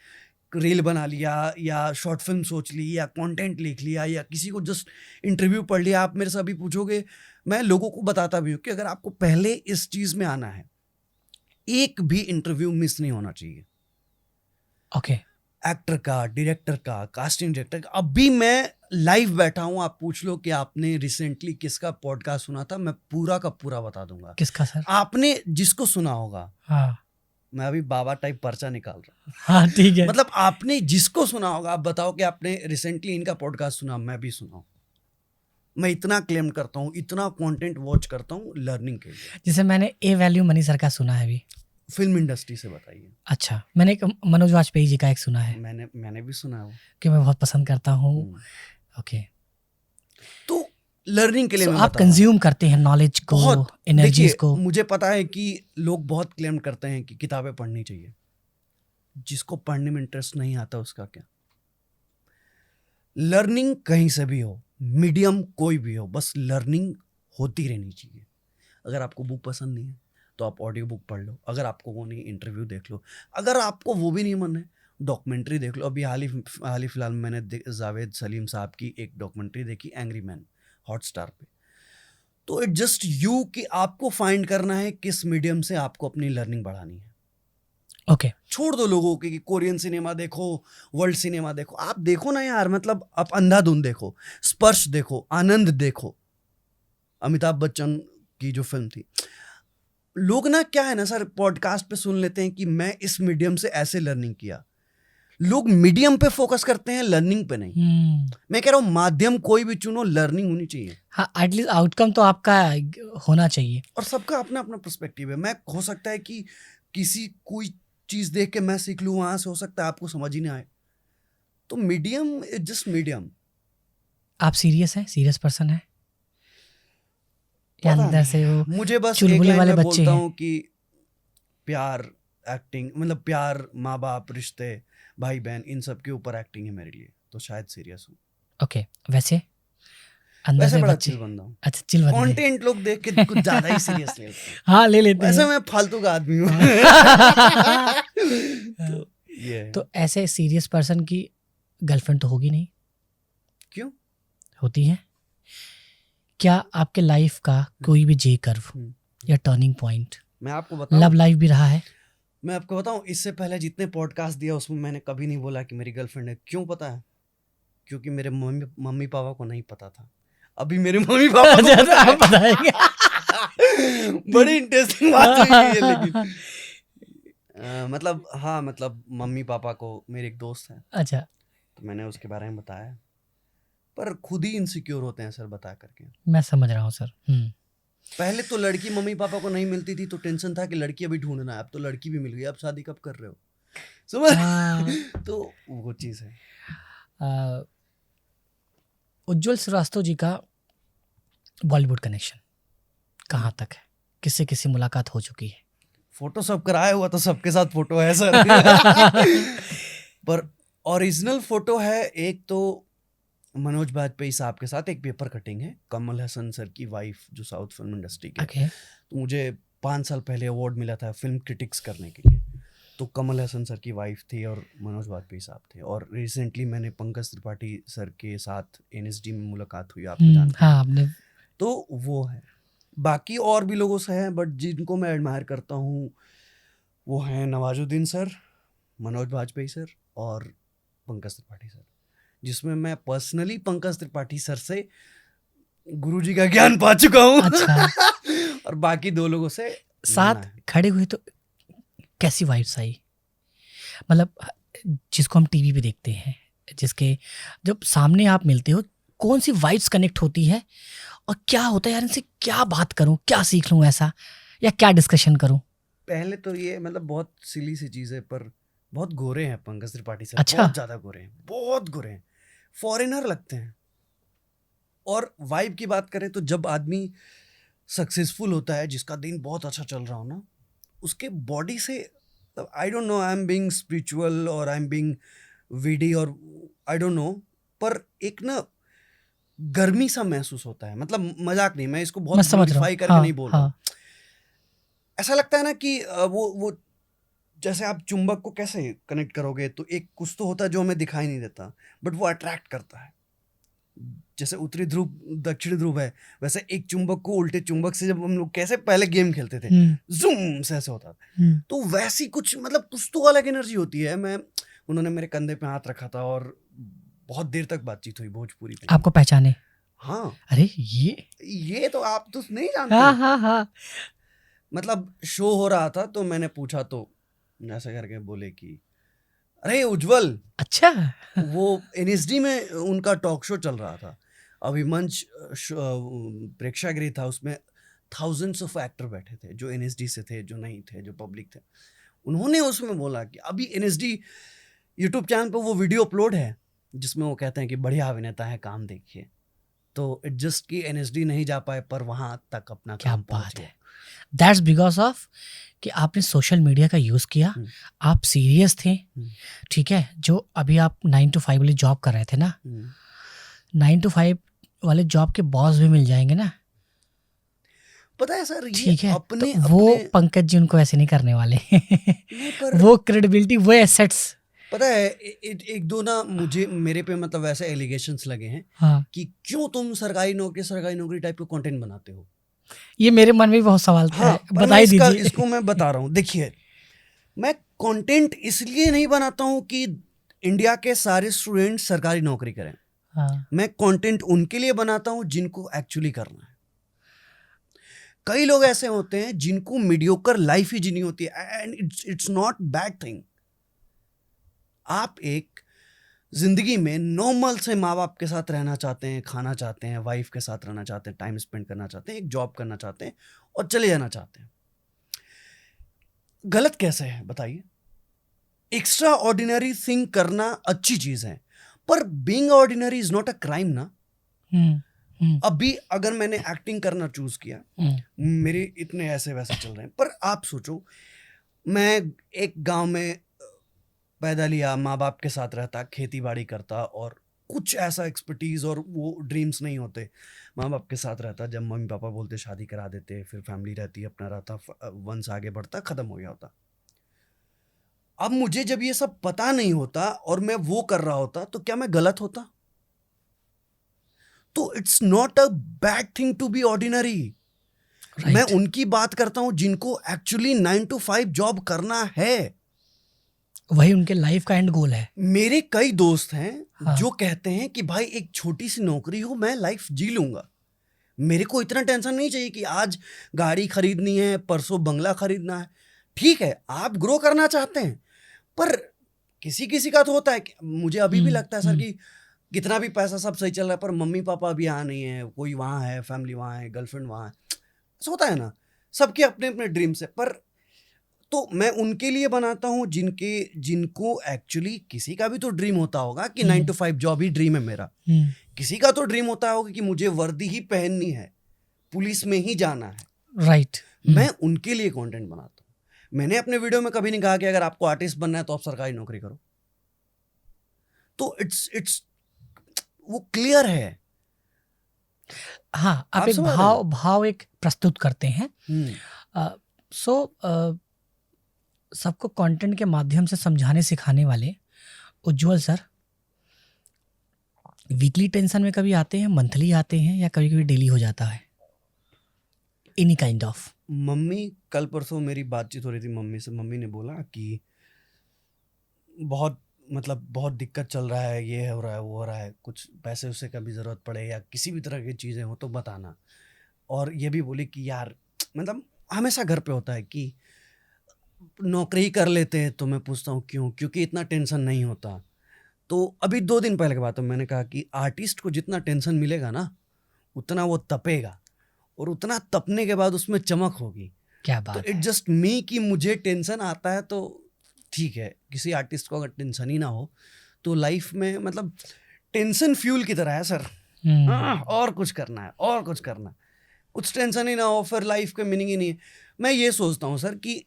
रील बना लिया, या शॉर्ट फिल्म सोच ली, या कंटेंट लिख लिया, या किसी को जस्ट इंटरव्यू पढ़ लिया। आप मेरे से अभी पूछोगे, मैं लोगों को बताता भी हूँ कि अगर आपको पहले इस चीज़ में आना है, एक भी इंटरव्यू मिस नहीं होना चाहिए। ओके, एक्टर का, डायरेक्टर का, कास्टिंग डायरेक्टर का। अभी मैं लाइव बैठा हूँ, आप पूछ लो कि आपने रिसेंटली किसका पॉडकास्ट सुना था, मैं पूरा का पूरा बता दूंगा। किसका सर? आपने जिसको सुना होगा। हाँ, मैं अभी बाबा टाइप पर्चा निकाल रहा हूँ। हाँ ठीक है। मतलब आपने जिसको सुना होगा, आप बताओ कि आपने रिसेंटली इनका पॉडकास्ट सुना, मैं भी सुना हूँ। मैं इतना क्लेम करता हूँ, इतना कंटेंट वॉच करता हूँ लर्निंग के लिए। जैसे मैंने ए वैल्यू मनी सर का सुना है अभी। फिल्म इंडस्ट्री से बताइए। अच्छा, मैंने एक मनोज वाजपेयी जी का एक सुना है। मैंने भी सुना है वो, कि मैं बहुत पसंद करता हूँ। ओके, तो लर्निंग के लिए So, मैं आप बता रहा हूँ। कंज्यूम करते हैं नॉलेज को, बहुत। एनर्जीज देखिए, को। मुझे पता है कि लोग बहुत क्लेम करते हैं कि किताबें पढ़नी चाहिए। जिसको पढ़ने में इंटरेस्ट नहीं आता उसका क्या। लर्निंग कहीं से भी हो, मीडियम कोई भी हो, बस लर्निंग होती रहनी चाहिए। अगर आपको बुक पसंद नहीं है तो आप ऑडियो बुक पढ़ लो, अगर आपको वो नहीं इंटरव्यू देख लो, अगर आपको वो भी नहीं मन है डॉक्यूमेंट्री देख लो। अभी हाल ही फिलहाल मैंने जावेद सलीम साहब की एक डॉक्यूमेंट्री देखी, एंग्री मैन, हॉटस्टार पे। तो इट जस्ट यू कि आपको फाइंड करना है किस मीडियम से आपको अपनी लर्निंग बढ़ानी है। ओके। छोड़ दो लोगों की कि कोरियन सिनेमा देखो, वर्ल्ड सिनेमा देखो। आप देखो ना यार, मतलब आप अंधाधुन देखो, स्पर्श देखो, आनंद देखो, अमिताभ बच्चन की जो फिल्म थी। लोग ना क्या है ना सर, पॉडकास्ट पे सुन लेते हैं कि मैं इस मीडियम से ऐसे लर्निंग किया। लोग मीडियम पे फोकस करते हैं, लर्निंग पे नहीं। मैं कह रहा हूँ माध्यम कोई भी चुनो, लर्निंग होनी चाहिए। हाँ, एटलीस्ट आउटकम तो आपका होना चाहिए। और सबका अपना अपना पर्सपेक्टिव है। मैं हो सकता है कि किसी कोई चीज देख के मैं सीख लूं, वहां से हो सकता है आपको समझ ही ना आए। तो मीडियम इज जस्ट मीडियम। आप सीरियस हैं, सीरियस पर्सन है या पता अंदर से नहीं, वो मुझे बस एक चुलबुले लाइन वाले में बच्चे बोलता हैं? हूँ कि प्यार, एक्टिंग, मतलब प्यार, माँ बाप, रिश्ते, भाई बहन, इन सब के ऊपर एक्टिंग है मेरे लिए, तो शायद सीरियस हूँ। ओके, वैसे अंदर वैसे से बड़ा बच्चे। चिल बंदा हूँ। अच्छा, चिल बंदे। कंटेंट लोग देख के कुछ ज्यादा ही सीरियस ले लेते हैं। हाँ, ले लेते वैसे हैं। मैं फालतू का आदमी हूँ। तो ये है। तो ऐसे सीरियस पर्सन की गर्लफ्रेंड तो होगी नहीं? क्यों? होती है। क्या आपके लाइफ का कोई भी जे कर्व या टर्निंग पॉइंट, मैं आपको बताऊं, लव लाइफ भी रहा है? मैं आपको बताऊं, इससे पहले जितने पॉडकास्ट दिया उसमें मैंने कभी नहीं बोला कि मेरी गर्लफ्रेंड है। क्यों पता है? क्योंकि मेरे मम्मी पापा को नहीं पता था। अभी मेरे मम्मी पापा को अच्छा, पता है। आप बताएंगे। बड़ी इंटरेस्टिंग बात हुई है ये, लेकिन मतलब हाँ, मतलब मम्मी पापा को मेरे एक दोस्त है, अच्छा, तो मैंने उसके बारे में बताया, पर खुद ही इनसिक्योर होते हैं सर बता करके। मैं समझ रहा हूँ सर। पहले तो लड़की मम्मी पापा को नहीं मिलती थी तो टेंशन था कि लड़की अभी ढूंढना है। अब तो लड़की भी मिल गई, अब शादी कब कर रहे हो, समझ? तो वो चीज़ है। उज्जवल श्रीवास्तव जी का बॉलीवुड कनेक्शन कहाँ तक है? किससे किससे मुलाकात हो चुकी है? फोटो सब कराया हुआ तो सबके साथ फोटो है सर। पर ओरिजिनल फोटो है एक तो मनोज बाजपेयी साहब के साथ, एक पेपर कटिंग है, कमल हसन सर की वाइफ जो साउथ फिल्म इंडस्ट्री के। Okay. तो मुझे 5 साल पहले अवार्ड मिला था फिल्म क्रिटिक्स करने के लिए, तो कमल हसन सर की वाइफ थी और मनोज बाजपेयी साहब थे। और रिसेंटली मैंने पंकज त्रिपाठी सर के साथ NSD में मुलाकात हुई, आप जानते हैं। हाँ, आपने। तो वो है। बाकी और भी लोगों से हैं, बट जिनको मैं एडमायर करता हूँ वो हैं नवाजुद्दीन सर, मनोज बाजपेयी सर और पंकज त्रिपाठी सर, जिसमें मैं पर्सनली पंकज त्रिपाठी सर से गुरुजी का ज्ञान पा चुका हूँ। अच्छा। और बाकी 2 लोगों से साथ खड़े हुए तो कैसी वाइब्स आई? मतलब जिसको हम टीवी पे देखते हैं, जिसके जब सामने आप मिलते हो, कौन सी वाइब्स कनेक्ट होती है और क्या होता है यार, इनसे क्या बात करूं, क्या सीख लूं ऐसा, या क्या डिस्कशन करूं? पहले तो ये मतलब बहुत सिली सी चीज़ है, पर बहुत गोरे हैं पंकज त्रिपाठी सर। अच्छा। बहुत ज़्यादा गोरे हैं, बहुत गोरे हैं, फॉरेनर लगते हैं। और वाइब की बात करें तो जब आदमी सक्सेसफुल होता है, जिसका दिन बहुत अच्छा चल रहा हो ना, उसके बॉडी से, I don't know, I am being spiritual और आई एम बीइंग विडी और आई डोंट नो, पर एक ना गर्मी सा महसूस होता है। मतलब मजाक नहीं, मैं इसको मैं बहुत समझ रहा हूँ। ग्लोरीफाई करके हाँ, नहीं बोल रहा हूँ। हाँ। ऐसा लगता है ना कि वो जैसे आप चुंबक को कैसे कनेक्ट करोगे, तो एक कुछ तो होता है जो हमें दिखाई नहीं देता, बट वो अट्रैक्ट करता है। जैसे उत्तरी ध्रुव दक्षिणी ध्रुव है, वैसे एक चुंबक को उल्टे चुंबक से, जब हम लोग कैसे पहले गेम खेलते थे, जूम से ऐसे होता था, तो वैसी कुछ मतलब कुछ तो अलग एनर्जी होती है। उन्होंने मेरे कंधे पे हाथ रखा था और बहुत देर तक बातचीत हुई भोजपुरी पे। आपको पहचाने? हाँ। अरे ये तो आप तो नहीं जानते। हाँ, हाँ, हाँ। मतलब शो हो रहा था तो मैंने पूछा, तो ऐसा करके बोले कि अरे उज्जवल। अच्छा। वो NSD में उनका टॉक शो चल रहा था, अभिमंच प्रेक्षागृह था, उसमें थाउजेंड्स ऑफ एक्टर बैठे थे, जो NSD से थे, जो नहीं थे, जो पब्लिक थे। उन्होंने उसमें बोला कि अभी NSD यूट्यूब चैनल पर वो वीडियो अपलोड है जिसमें वो कहते हैं कि बढ़िया अभिनेता है, काम देखिए। तो इट जस्ट कि NSD नहीं जा पाए पर वहां तक अपना क्या काम बात पहुंच है। दैट्स बिकॉज ऑफ कि आपने सोशल मीडिया का यूज़ किया, आप सीरियस थे, ठीक है। जो अभी आप 9 to 5 वाली जॉब कर रहे थे ना, 9 to 5 वाले जॉब के बॉस भी मिल जाएंगे ना, पता है सर, ये ठीक है, अपने तो वो अपने पंकज जी उनको ऐसे नहीं करने वाले नहीं, पर वो क्रेडिबिलिटी, वो एसेट्स। पता है एक दो ना मुझे मेरे पे मतलब वैसे एलिगेशंस लगे हैं हाँ, कि क्यों तुम सरकारी नौकरी टाइप के कंटेंट बनाते हो। ये मेरे मन में भी बहुत सवाल था। हाँ, पर बताई मैं दीजिए। इसको मैं बता रहा हूँ। देखिए, मैं कंटेंट इसलिए नहीं बनाता हूँ कि इंडिया के सारे स्टूडेंट सरकारी नौकरी करें। हाँ, मैं कंटेंट उनके लिए बनाता हूँ जिनको एक्चुअली करना है। कई लोग ऐसे होते हैं जिनको मीडियोकर लाइफ ही जीनी होती है, and it's not bad thing. आप एक जिंदगी में नॉर्मल से माँ बाप के साथ रहना चाहते हैं, खाना चाहते हैं, वाइफ के साथ रहना चाहते हैं, टाइम स्पेंड करना चाहते हैं, एक जॉब करना चाहते हैं और चले जाना चाहते हैं। गलत कैसे है बताइए? एक्स्ट्रा ऑर्डिनरी थिंग करना अच्छी चीज है, पर being ordinary is not a crime ना। अभी अगर मैंने एक्टिंग करना चूज किया, मेरे इतने ऐसे वैसे चल रहे हैं, पर आप सोचो मैं एक गांव में पैदा लिया, माँ बाप के साथ रहता, खेती बाड़ी करता, और कुछ ऐसा एक्सपर्टीज और वो ड्रीम्स नहीं होते, माँ बाप के साथ रहता। जब मम्मी पापा बोलते शादी करा देते, फिर फैमिली रहती, अपना रहता, वंश आगे बढ़ता, खत्म हो गया होता। अब मुझे जब ये सब पता नहीं होता और मैं वो कर रहा होता, तो क्या मैं गलत होता? तो it's not a bad thing to be ordinary. मैं उनकी बात करता हूं जिनको एक्चुअली 9 to 5 जॉब करना है, वही उनके लाइफ का एंड गोल है। मेरे कई दोस्त हैं हाँ। जो कहते हैं कि भाई एक छोटी सी नौकरी हो, मैं लाइफ जी लूंगा, मेरे को इतना टेंशन नहीं चाहिए कि आज गाड़ी खरीदनी है, परसों बंगला खरीदना है। ठीक है, आप ग्रो करना चाहते हैं, पर किसी किसी का तो होता है। मुझे अभी भी लगता है सर कि कितना भी पैसा सब सही चल रहा है, पर मम्मी पापा अभी यहाँ नहीं है, कोई वहाँ है, फैमिली वहाँ है, गर्लफ्रेंड वहाँ है, ऐसा होता है ना, सबके अपने अपने ड्रीम्स है। पर तो मैं उनके लिए बनाता हूँ जिनको एक्चुअली किसी का भी तो ड्रीम होता होगा कि 9 to 5 जॉब ही ड्रीम है मेरा। किसी का तो ड्रीम होता होगा कि मुझे वर्दी ही पहननी है, पुलिस में ही जाना है। राइट। मैं उनके लिए कंटेंट बनाता हूँ। मैंने अपने वीडियो में कभी नहीं कहा कि अगर आपको आर्टिस्ट बनना है तो आप सरकारी नौकरी करो। तो इट्स वो क्लियर है। हाँ, आप एक समझ रहे हैं? भाव एक प्रस्तुत करते हैं। सबको कंटेंट के माध्यम से समझाने सिखाने वाले उज्जवल सर वीकली टेंशन में कभी आते हैं, मंथली आते हैं, या कभी कभी डेली हो जाता है? Any kind of. मम्मी, कल परसों मेरी बातचीत हो रही थी मम्मी से, मम्मी ने बोला कि बहुत दिक्कत चल रहा है, ये हो रहा है, वो हो रहा है, कुछ पैसे उसे का भी ज़रूरत पड़े या किसी भी तरह की चीज़ें हो तो बताना। और ये भी बोली कि यार मतलब हमेशा घर पे होता है कि नौकरी कर लेते हैं, तो मैं पूछता हूँ क्यों, क्योंकि इतना टेंशन नहीं होता। तो अभी 2 दिन पहले की बात है, मैंने कहा कि आर्टिस्ट को जितना टेंशन मिलेगा ना, उतना वो तपेगा, और उतना तपने के बाद उसमें चमक होगी। क्या बात तो इट जस्ट मी कि मुझे टेंशन आता है तो ठीक है। किसी आर्टिस्ट को अगर टेंशन ही ना हो तो लाइफ में मतलब टेंशन फ्यूल की तरह है सर। और कुछ करना है, और कुछ करना है, कुछ टेंशन ही ना हो फिर लाइफ का मीनिंग ही नहीं है। मैं ये सोचता हूँ सर कि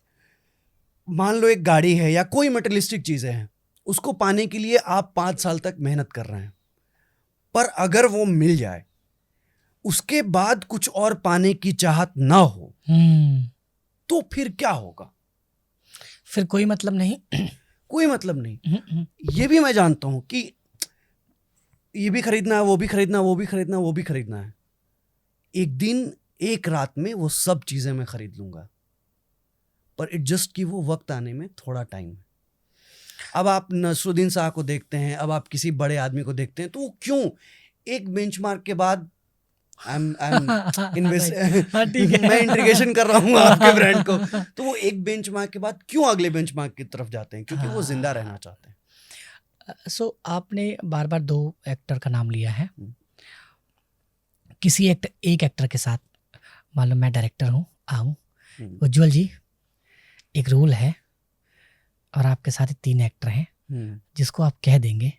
मान लो एक गाड़ी है या कोई मटेरियलिस्टिक चीज़ें हैं, उसको पाने के लिए आप 5 साल तक मेहनत कर रहे हैं, पर अगर वो मिल जाए उसके बाद कुछ और पाने की चाहत ना हो तो फिर क्या होगा? फिर कोई मतलब नहीं। कोई मतलब नहीं। ये भी मैं जानता हूं कि ये भी खरीदना है, वो भी खरीदना, वो भी खरीदना, वो भी खरीदना है। एक दिन एक रात में वो सब चीजें मैं खरीद लूंगा, पर इट जस्ट कि वो वक्त आने में थोड़ा टाइम है। अब आप नसरुद्दीन शाह को देखते हैं, अब आप किसी बड़े आदमी को देखते हैं, तो वो क्यों एक बेंचमार्क के बाद मैं इंटीग्रेशन कर रहा हूँ आपके ब्रांड को, तो वो एक बेंचमार्क के बाद क्यों अगले बेंचमार्क की तरफ जाते हैं? क्योंकि वो जिंदा रहना चाहते हैं। सो आपने बार बार 2 एक्टर का नाम लिया है। किसी एक एक्टर के साथ, मान लो मैं डायरेक्टर हूँ, आऊँ, उज्जवल जी एक रोल है और आपके साथ 3 एक्टर हैं जिसको आप कह देंगे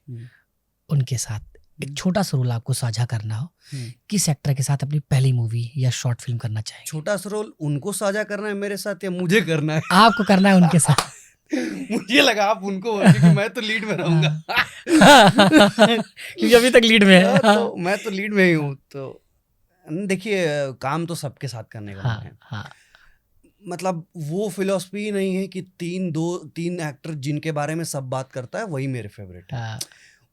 उनके साथ एक छोटा सा रोल आपको साझा करना हो, किस एक्टर के साथ अपनी पहली मूवी या शॉर्ट फिल्म करना चाहेंगे? छोटा सा रोल उनको साझा करना है मेरे साथ या मुझे करना है? आपको करना है उनके साथ। मुझे लगा आप उनको बोल, क्योंकि मैं तो लीड में रहूंगा। क्योंकि अभी तक लीड में है। तो मैं तो लीड में ही हूँ। तो देखिए, काम तो सबके साथ करने का मन है। हाँ, मतलब वो फिलॉसफी नहीं है कि तीन एक्टर जिनके बारे में सब बात करता है वही मेरे फेवरेट है। हाँ,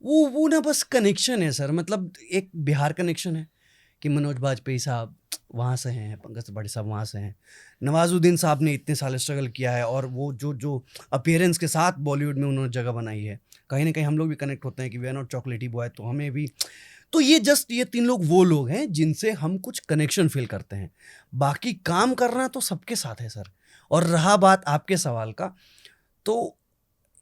वो ना बस कनेक्शन है सर। मतलब एक बिहार कनेक्शन है कि मनोज बाजपेयी साहब वहाँ से हैं, पंकज त्रिपाठी साहब वहाँ से हैं, नवाजुद्दीन साहब ने इतने साल स्ट्रगल किया है और वो जो अपीयरेंस के साथ बॉलीवुड में उन्होंने जगह बनाई है, कहीं ना कहीं हम लोग भी कनेक्ट होते हैं कि वी आर नॉट चॉकलेटी बॉय, तो हमें भी। तो ये तीन लोग वो लोग हैं जिनसे हम कुछ कनेक्शन फील करते हैं। बाकी काम करना तो सबके साथ है सर। और रहा बात आपके सवाल का, तो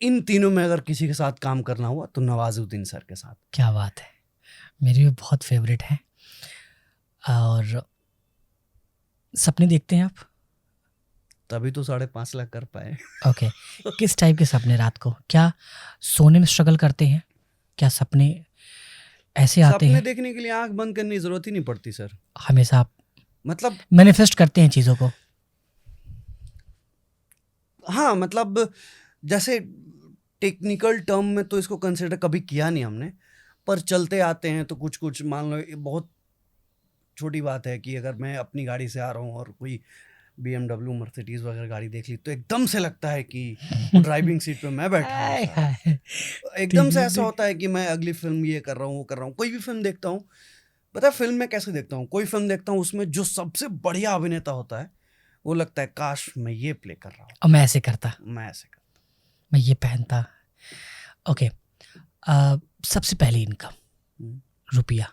इन तीनों में अगर किसी के साथ काम करना हुआ तो नवाजुद्दीन सर के साथ। क्या बात है, मेरी भी बहुत फेवरेट है। और सपने देखते हैं आप? तभी तो 5.5 लाख कर पाए। ओके, किस टाइप के सपने रात को? क्या सोने में स्ट्रगल करते हैं? क्या सपने ऐसे आते सपने हैं? देखने के लिए आंख बंद करने की जरूरत ही नहीं पड़ती सर। हमेशा आप मतलब मैनिफेस्ट करते हैं चीज़ों को? हाँ, मतलब जैसे टेक्निकल टर्म में तो इसको कंसिडर कभी किया नहीं हमने, पर चलते आते हैं तो कुछ मान लो, ये बहुत छोटी बात है कि अगर मैं अपनी गाड़ी से आ रहा हूँ और कोई BMW मर्सिडीज वगैरह गाड़ी देख ली तो एकदम से लगता है कि ड्राइविंग सीट पे मैं बैठा हूँ सर। एकदम से ऐसा होता है कि मैं अगली फिल्म ये कर रहा हूँ, वो कर रहा हूँ। कोई भी फिल्म देखता हूँ, पता है फिल्म में कैसे देखता हूँ, कोई फिल्म देखता हूँ उसमें जो सबसे बढ़िया अभिनेता होता है वो लगता है काश मैं ये प्ले कर रहा हूँ, और मैं ऐसे करता, मैं ये पहनता। ओके, सबसे पहली इनकम, रुपया,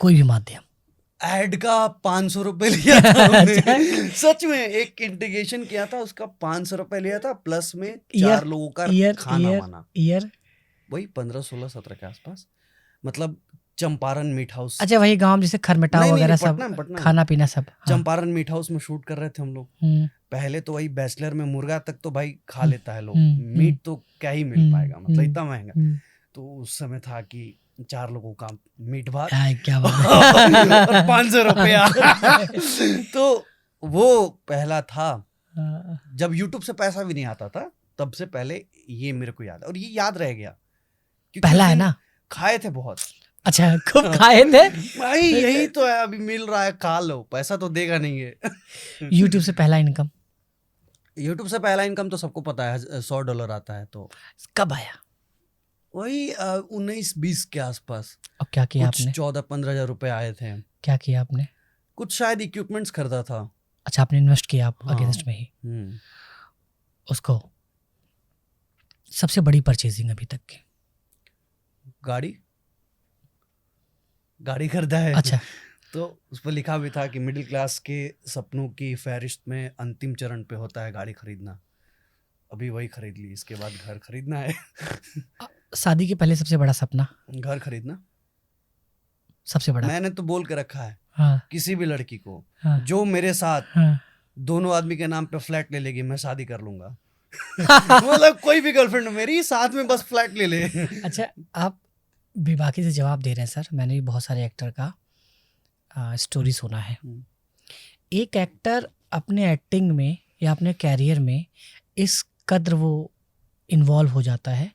कोई भी माध्यम? एड का 500 रुपए लिया था हमने। सच में एक इंटीग्रेशन किया था, उसका 500 रुपए लिया था, प्लस में 4 लोगों का खाना वाना। ईयर वही 15, 16, 17 के आसपास। मतलब चंपारण मीट हाउस। अच्छा, वही गांव जैसे खरमटा वगैरह सब, पटना खाना पीना सब। चंपारण मीट हाउस में शूट कर रहे थे हम लोग। पहले तो वही बैचलर में मुर्गा तक तो भाई खा लेता है लोग, मीट तो क्या ही मिल पाएगा, मतलब इतना महंगा। तो उस समय था कि 4 लोगों का मीट भात, क्या बात है। और 500 रुपया। तो वो पहला था जब यूट्यूब से पैसा भी नहीं आता था, तब से पहले ये मेरे को याद है और ये याद रह गया। पहला है ना? खाए थे बहुत। अच्छा, खूब खाए थे भाई, यही तो है, अभी मिल रहा है खा लो, पैसा तो देगा नहीं है। यूट्यूब से पहला इनकम? यूट्यूब से पहला इनकम तो सबको पता है, $100 आता है। तो कब आया? वही 19-20 के आसपास। और क्या किया आपने? 14-15 हजार रुपए आए थे। क्या किया आपने? कुछ शायद इक्विपमेंट्स खरीदा था। अच्छा, आपने इन्वेस्ट किया आप हाँ। अगेंस्ट में ही उसको। सबसे बड़ी परचेजिंग अभी तक की? गाड़ी खरीदा है। अच्छा। तो उस पर लिखा भी था कि मिडिल क्लास के सपनों की फहरिस्त में अंतिम चरण पे होता है गाड़ी खरीदना। अभी वही खरीद ली, इसके बाद घर खरीदना है। शादी के पहले सबसे बड़ा सपना? घर खरीदना सबसे बड़ा। मैंने तो बोल के रखा है, हाँ। किसी भी लड़की को, हाँ। जो मेरे साथ हाँ। दोनों आदमी के नाम पे फ्लैट ले लेगी, मैं शादी कर लूंगा। मतलब कोई भी गर्लफ्रेंड मेरी साथ में बस फ्लैट ले ले। अच्छा, आप बेबाकी से जवाब दे रहे हैं सर। मैंने भी बहुत सारे एक्टर का स्टोरी सुना है। एक एक्टर अपने एक्टिंग में या अपने कैरियर में इस कद्र वो इन्वॉल्व हो जाता है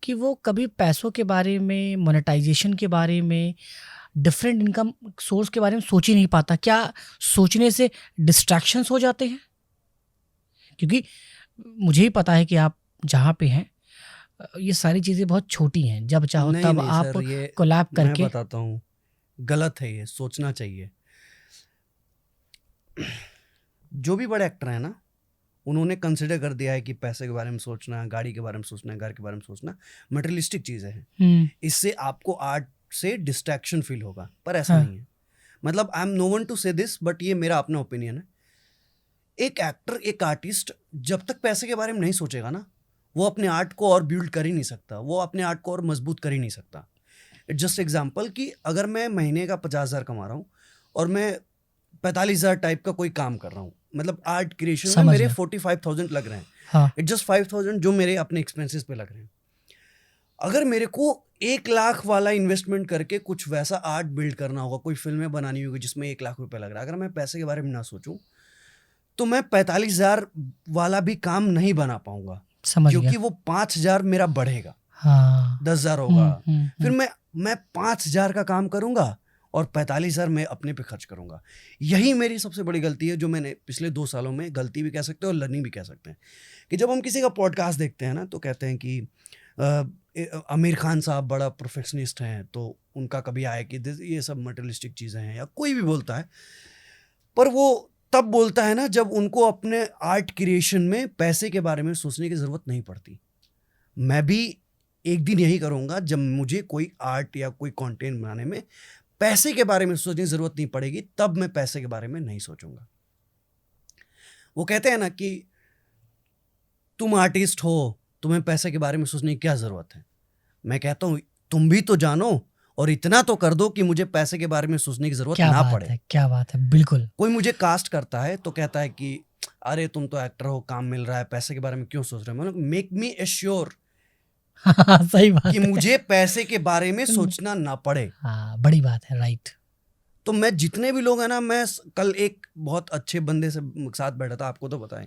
कि वो कभी पैसों के बारे में, मोनेटाइजेशन के बारे में, डिफरेंट इनकम सोर्स के बारे में सोच ही नहीं पाता। क्या सोचने से डिस्ट्रैक्शंस हो जाते हैं? क्योंकि मुझे ही पता है कि आप जहाँ पे हैं ये सारी चीज़ें बहुत छोटी हैं, जब चाहो तब आप कोलैब करके। मैं बताता हूँ, गलत है ये, सोचना चाहिए। जो भी बड़े एक्टर हैं ना, उन्होंने कंसिडर कर दिया है कि पैसे के बारे में सोचना है, गाड़ी के बारे में सोचना है, घर के बारे में सोचना, मटेरियलिस्टिक चीज़ें हैं। इससे आपको आर्ट से डिस्ट्रैक्शन फील होगा, पर ऐसा नहीं है। मतलब I am no one to say this, but ये मेरा अपना ओपिनियन है। एक एक्टर, एक आर्टिस्ट जब तक पैसे के बारे में नहीं सोचेगा ना, वो अपने आर्ट को और बिल्ड कर ही नहीं सकता, वो अपने आर्ट को और मजबूत कर ही नहीं सकता। जस्ट एग्जाम्पल कि अगर मैं महीने का 50,000 कमा रहा हूँ और मैं 45,000 टाइप का कोई काम कर रहा हूँ, मतलब आर्ट क्रिएशन में मेरे 45,000 लग रहे हैं। इट जस्ट 5,000 जो मेरे अपने एक्सपेंसेस पे लग रहे हैं। अगर मेरे को 1 लाख वाला इन्वेस्टमेंट करके कुछ वैसा आर्ट बिल्ड करना होगा, कोई फिल्में बनानी होगी जिसमें 1 लाख रुपए लग रहा है, अगर मैं पैसे के बारे में ना सोचूं तो मैं 45,000 वाला भी काम नहीं बना पाऊंगा, समझ क्योंकि गया। वो 5,000 मेरा बढ़ेगा, हाँ 10,000 होगा, फिर हम्म। मैं 5,000 का काम करूंगा और 45,000 मैं अपने पे खर्च करूंगा। यही मेरी सबसे बड़ी गलती है, जो मैंने पिछले 2 सालों में, गलती भी कह सकते हैं और लर्निंग भी कह सकते हैं, कि जब हम किसी का पॉडकास्ट देखते हैं ना तो कहते हैं कि आमिर खान साहब बड़ा परफेक्शनिस्ट हैं, तो उनका कभी आया कि ये सब मटेरियलिस्टिक चीज़ें हैं, या कोई भी बोलता है, पर वो तब बोलता है ना जब उनको अपने आर्ट क्रिएशन में पैसे के बारे में सोचने की ज़रूरत नहीं पड़ती। मैं भी एक दिन यही करूँगा जब मुझे कोई आर्ट या कोई कंटेंट बनाने में पैसे के बारे में सोचने की ज़रूरत नहीं पड़ेगी, तब मैं पैसे के बारे में नहीं सोचूंगा। वो कहते हैं ना कि तुम आर्टिस्ट हो, तुम्हें पैसे के बारे में सोचने की क्या ज़रूरत है। मैं कहता हूँ तुम भी तो जानो और इतना तो कर दो कि मुझे पैसे के बारे में सोचने की ज़रूरत ना पड़े। क्या बात है, बिल्कुल। कोई मुझे कास्ट करता है तो कहता है कि अरे तुम तो एक्टर हो, काम मिल रहा है, पैसे के बारे में क्यों सोच रहे हो। मतलब मेक मी एश्योर सही बात कि मुझे पैसे के बारे में सोचना ना पड़े। हाँ बड़ी बात है, राइट। तो मैं जितने भी लोग हैं ना, मैं कल एक बहुत अच्छे बंदे से साथ बैठा था, आपको तो बताएं,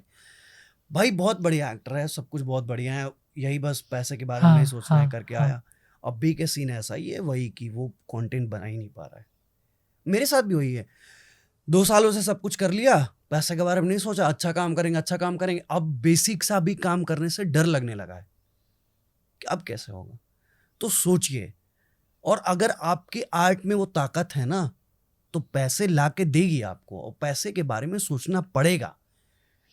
भाई बहुत बढ़िया एक्टर है, सब कुछ बहुत बढ़िया है, यही बस पैसे के बारे में नहीं सोचना है करके आया। अब भी के सीन ऐसा ही है वही कि वो कंटेंट बना ही नहीं पा रहा है। मेरे साथ भी वही है, 2 सालों से सब कुछ कर लिया, पैसे के बारे में नहीं सोचा, अच्छा काम करेंगे, अब बेसिक सा भी काम करने से डर लगने लगा है कि अब कैसे होगा। तो सोचिए, और अगर आपके आर्ट में वो ताकत है ना तो पैसे ला के देगी आपको, और पैसे के बारे में सोचना पड़ेगा।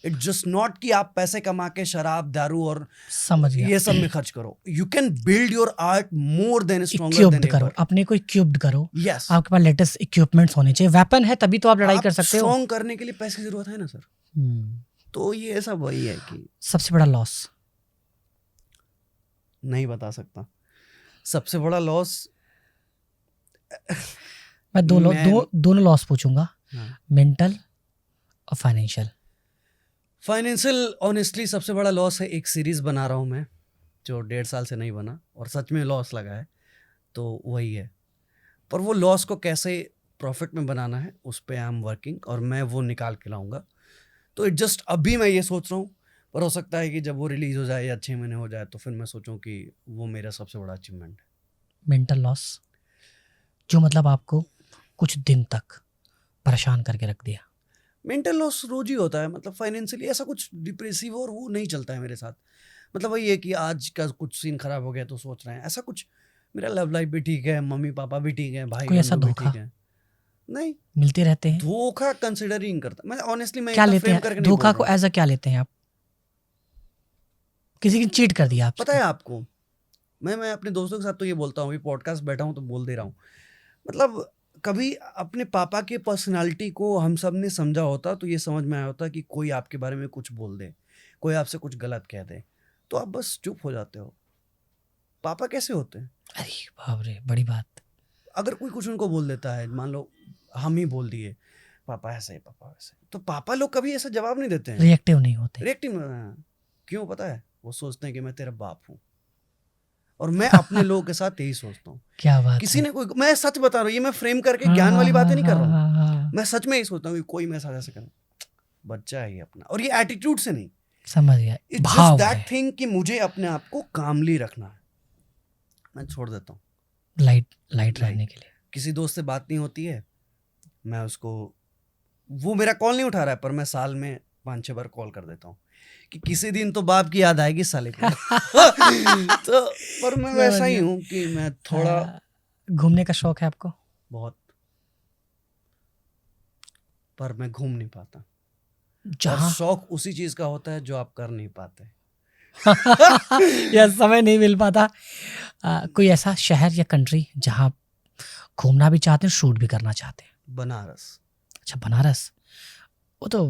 इट्स जस्ट नॉट कि आप पैसे कमा के शराब, दारू और समझ गया, ये सब में खर्च करो। You can build your art more than stronger equipped than करो, एवर। अपने को इक्विप्ड करो। यस, आपके पास लेटेस्ट इक्विपमेंट्स होने चाहिए, वेपन है तभी तो आप लड़ाई कर सकते हो। स्ट्रॉन्ग करने के लिए पैसे की जरूरत है ना सर। तो ये सब वही है कि सबसे बड़ा लॉस नहीं बता सकता। सबसे बड़ा लॉस, मैं दोनों लॉस पूछूंगा, हाँ। मेंटल और फाइनेंशियल। फाइनेंशियल ऑनेस्टली सबसे बड़ा लॉस है, एक सीरीज बना रहा हूँ मैं जो 1.5 साल से नहीं बना और सच में लॉस लगा है, तो वही है। पर वो लॉस को कैसे प्रॉफिट में बनाना है उस पे आई एम वर्किंग, और मैं वो निकाल के लाऊंगा। तो इट जस्ट अभी मैं ये सोच रहा हूँ, पर हो सकता है कि जब वो रिलीज हो जाए या 6 महीने हो जाए तो फिर मैं सोचूं कि वो मेरा सबसे बड़ा अचीवमेंट है। मेंटल लॉस जो मतलब आपको कुछ दिन तक परेशान करके रख दिया। मेंटल लॉस रोज ही होता है, मतलब फाइनेंशियली ऐसा कुछ डिप्रेसिव और वो नहीं चलता है मेरे साथ। मतलब वही है कि आज का कुछ सीन खराब हो गया तो सोच रहे हैं, ऐसा कुछ। मेरा लव लाइफ भी ठीक है, मम्मी पापा भी ठीक है, भाई कोई ऐसा बंधु भी धोखा ठीक है। नहीं, मिलते रहते हैं। धोखा कंसिडर ही नहीं करता मैं ऑनेस्टली। मैं क्या इतना लेते फ्रेम हैं करके नहीं धोखा बोल को, रहा हूँ। एज अ क्या लेते हैं आप? किसी की चीट कर दिया आपसे? पता है आपको, मैं अपने दोस्तों के साथ तो ये बोलता हूँ, अभी पॉडकास्ट बैठा हूँ तो बोल दे रहा हूँ। मतलब कभी अपने पापा के पर्सनालिटी को हम सब ने समझा होता तो ये समझ में आया होता कि कोई आपके बारे में कुछ बोल दे, कोई आपसे कुछ गलत कह दे, तो आप बस चुप हो जाते हो। पापा कैसे होते हैं, अरे बाप रे, बड़ी बात। अगर कोई कुछ उनको बोल देता है, मान लो हम ही बोल दिए पापा ऐसे पापा वैसे, तो पापा लोग कभी ऐसा जवाब नहीं देते हैं, रिएक्टिव नहीं होते। रिएक्टिव। क्यों पता है? वो सोचते हैं कि मैं तेरा बाप हूँ, और मैं अपने लोगों के साथ यही सोचता हूँ। क्या बात किसी है। ने कोई, मैं सच बता रहा हूँ, ये मैं फ्रेम करके ज्ञान वाली बातें नहीं कर रहा हूँ, हाँ, मैं सच में यही सोचता हूँ कि कोई मेरे साथ ऐसे करे, बच्चा है ये अपना, और ये एटीट्यूड से नहीं, समझ गया, इट्स भाव जस्ट है। दैट थिंग कि मुझे अपने आप को कामली रखना है, मैं छोड़ देता हूँ। लाइट रहने के लिए। किसी दोस्त से बात नहीं होती है, मैं उसको, वो मेरा कॉल नहीं उठा रहा है, पर मैं साल में 5-6 बार कॉल कर देता हूँ कि किसी दिन तो बाप की याद आएगी साले को। तो पर मैं वैसा ही हूँ कि मैं थोड़ा, घूमने का शौक है आपको? बहुत, पर मैं घूम नहीं पाता। और जहाँ शौक उसी चीज का होता है जो आप कर नहीं पाते। या समय नहीं मिल पाता। कोई ऐसा शहर या कंट्री जहाँ आप घूमना भी चाहते हैं, शूट भी करना चाहते हैं? बनारस। अच्छा, बनारस। वो तो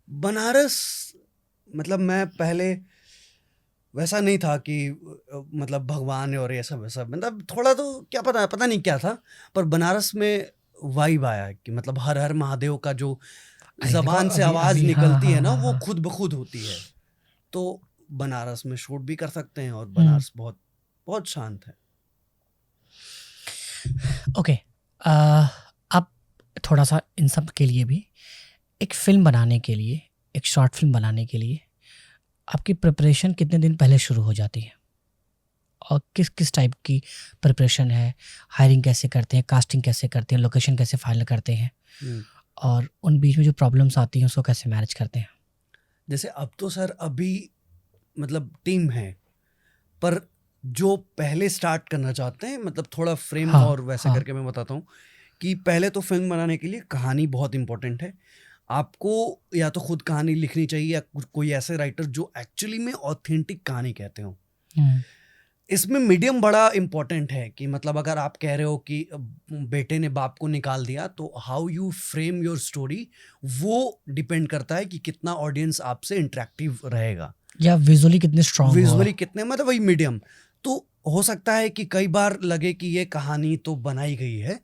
बनारस, मतलब मैं पहले वैसा नहीं था कि मतलब भगवान और ये सब वैसा, मतलब थोड़ा तो क्या पता नहीं क्या था, पर बनारस में वाइब आया कि मतलब हर हर महादेव का जो जबान से आवाज निकलती है ना, वो खुद ब खुद होती है। तो बनारस में शूट भी कर सकते हैं, और बनारस बहुत बहुत शांत है। ओके, आप थोड़ा सा इन सब के लिए भी एक फ़िल्म बनाने के लिए, एक शॉर्ट फिल्म बनाने के लिए आपकी प्रिपरेशन कितने दिन पहले शुरू हो जाती है? और किस किस टाइप की प्रिपरेशन है? हायरिंग कैसे करते हैं, कास्टिंग कैसे करते हैं, लोकेशन कैसे फाइनल करते हैं, और उन बीच में जो प्रॉब्लम्स आती हैं उसको कैसे मैनेज करते हैं? जैसे अब तो सर अभी मतलब टीम है, पर जो पहले स्टार्ट करना चाहते हैं, मतलब थोड़ा फ्रेम हाँ, और वैसे हाँ। करके मैं बताता हूँ कि पहले तो फिल्म बनाने के लिए कहानी बहुत इंपॉर्टेंट है। आपको या तो खुद कहानी लिखनी चाहिए या कोई ऐसे राइटर जो एक्चुअली में ऑथेंटिक कहानी कहते हो। इसमें मीडियम बड़ा इंपॉर्टेंट है कि मतलब अगर आप कह रहे हो कि बेटे ने बाप को निकाल दिया, तो how you frame your story वो डिपेंड करता है कि कितना ऑडियंस आपसे इंटरेक्टिव रहेगा, या विजुअली कितने स्ट्रांग हो। विजुअली कितने, मतलब वही मीडियम। तो हो सकता है कि कई बार लगे कि ये कहानी तो बनाई गई है,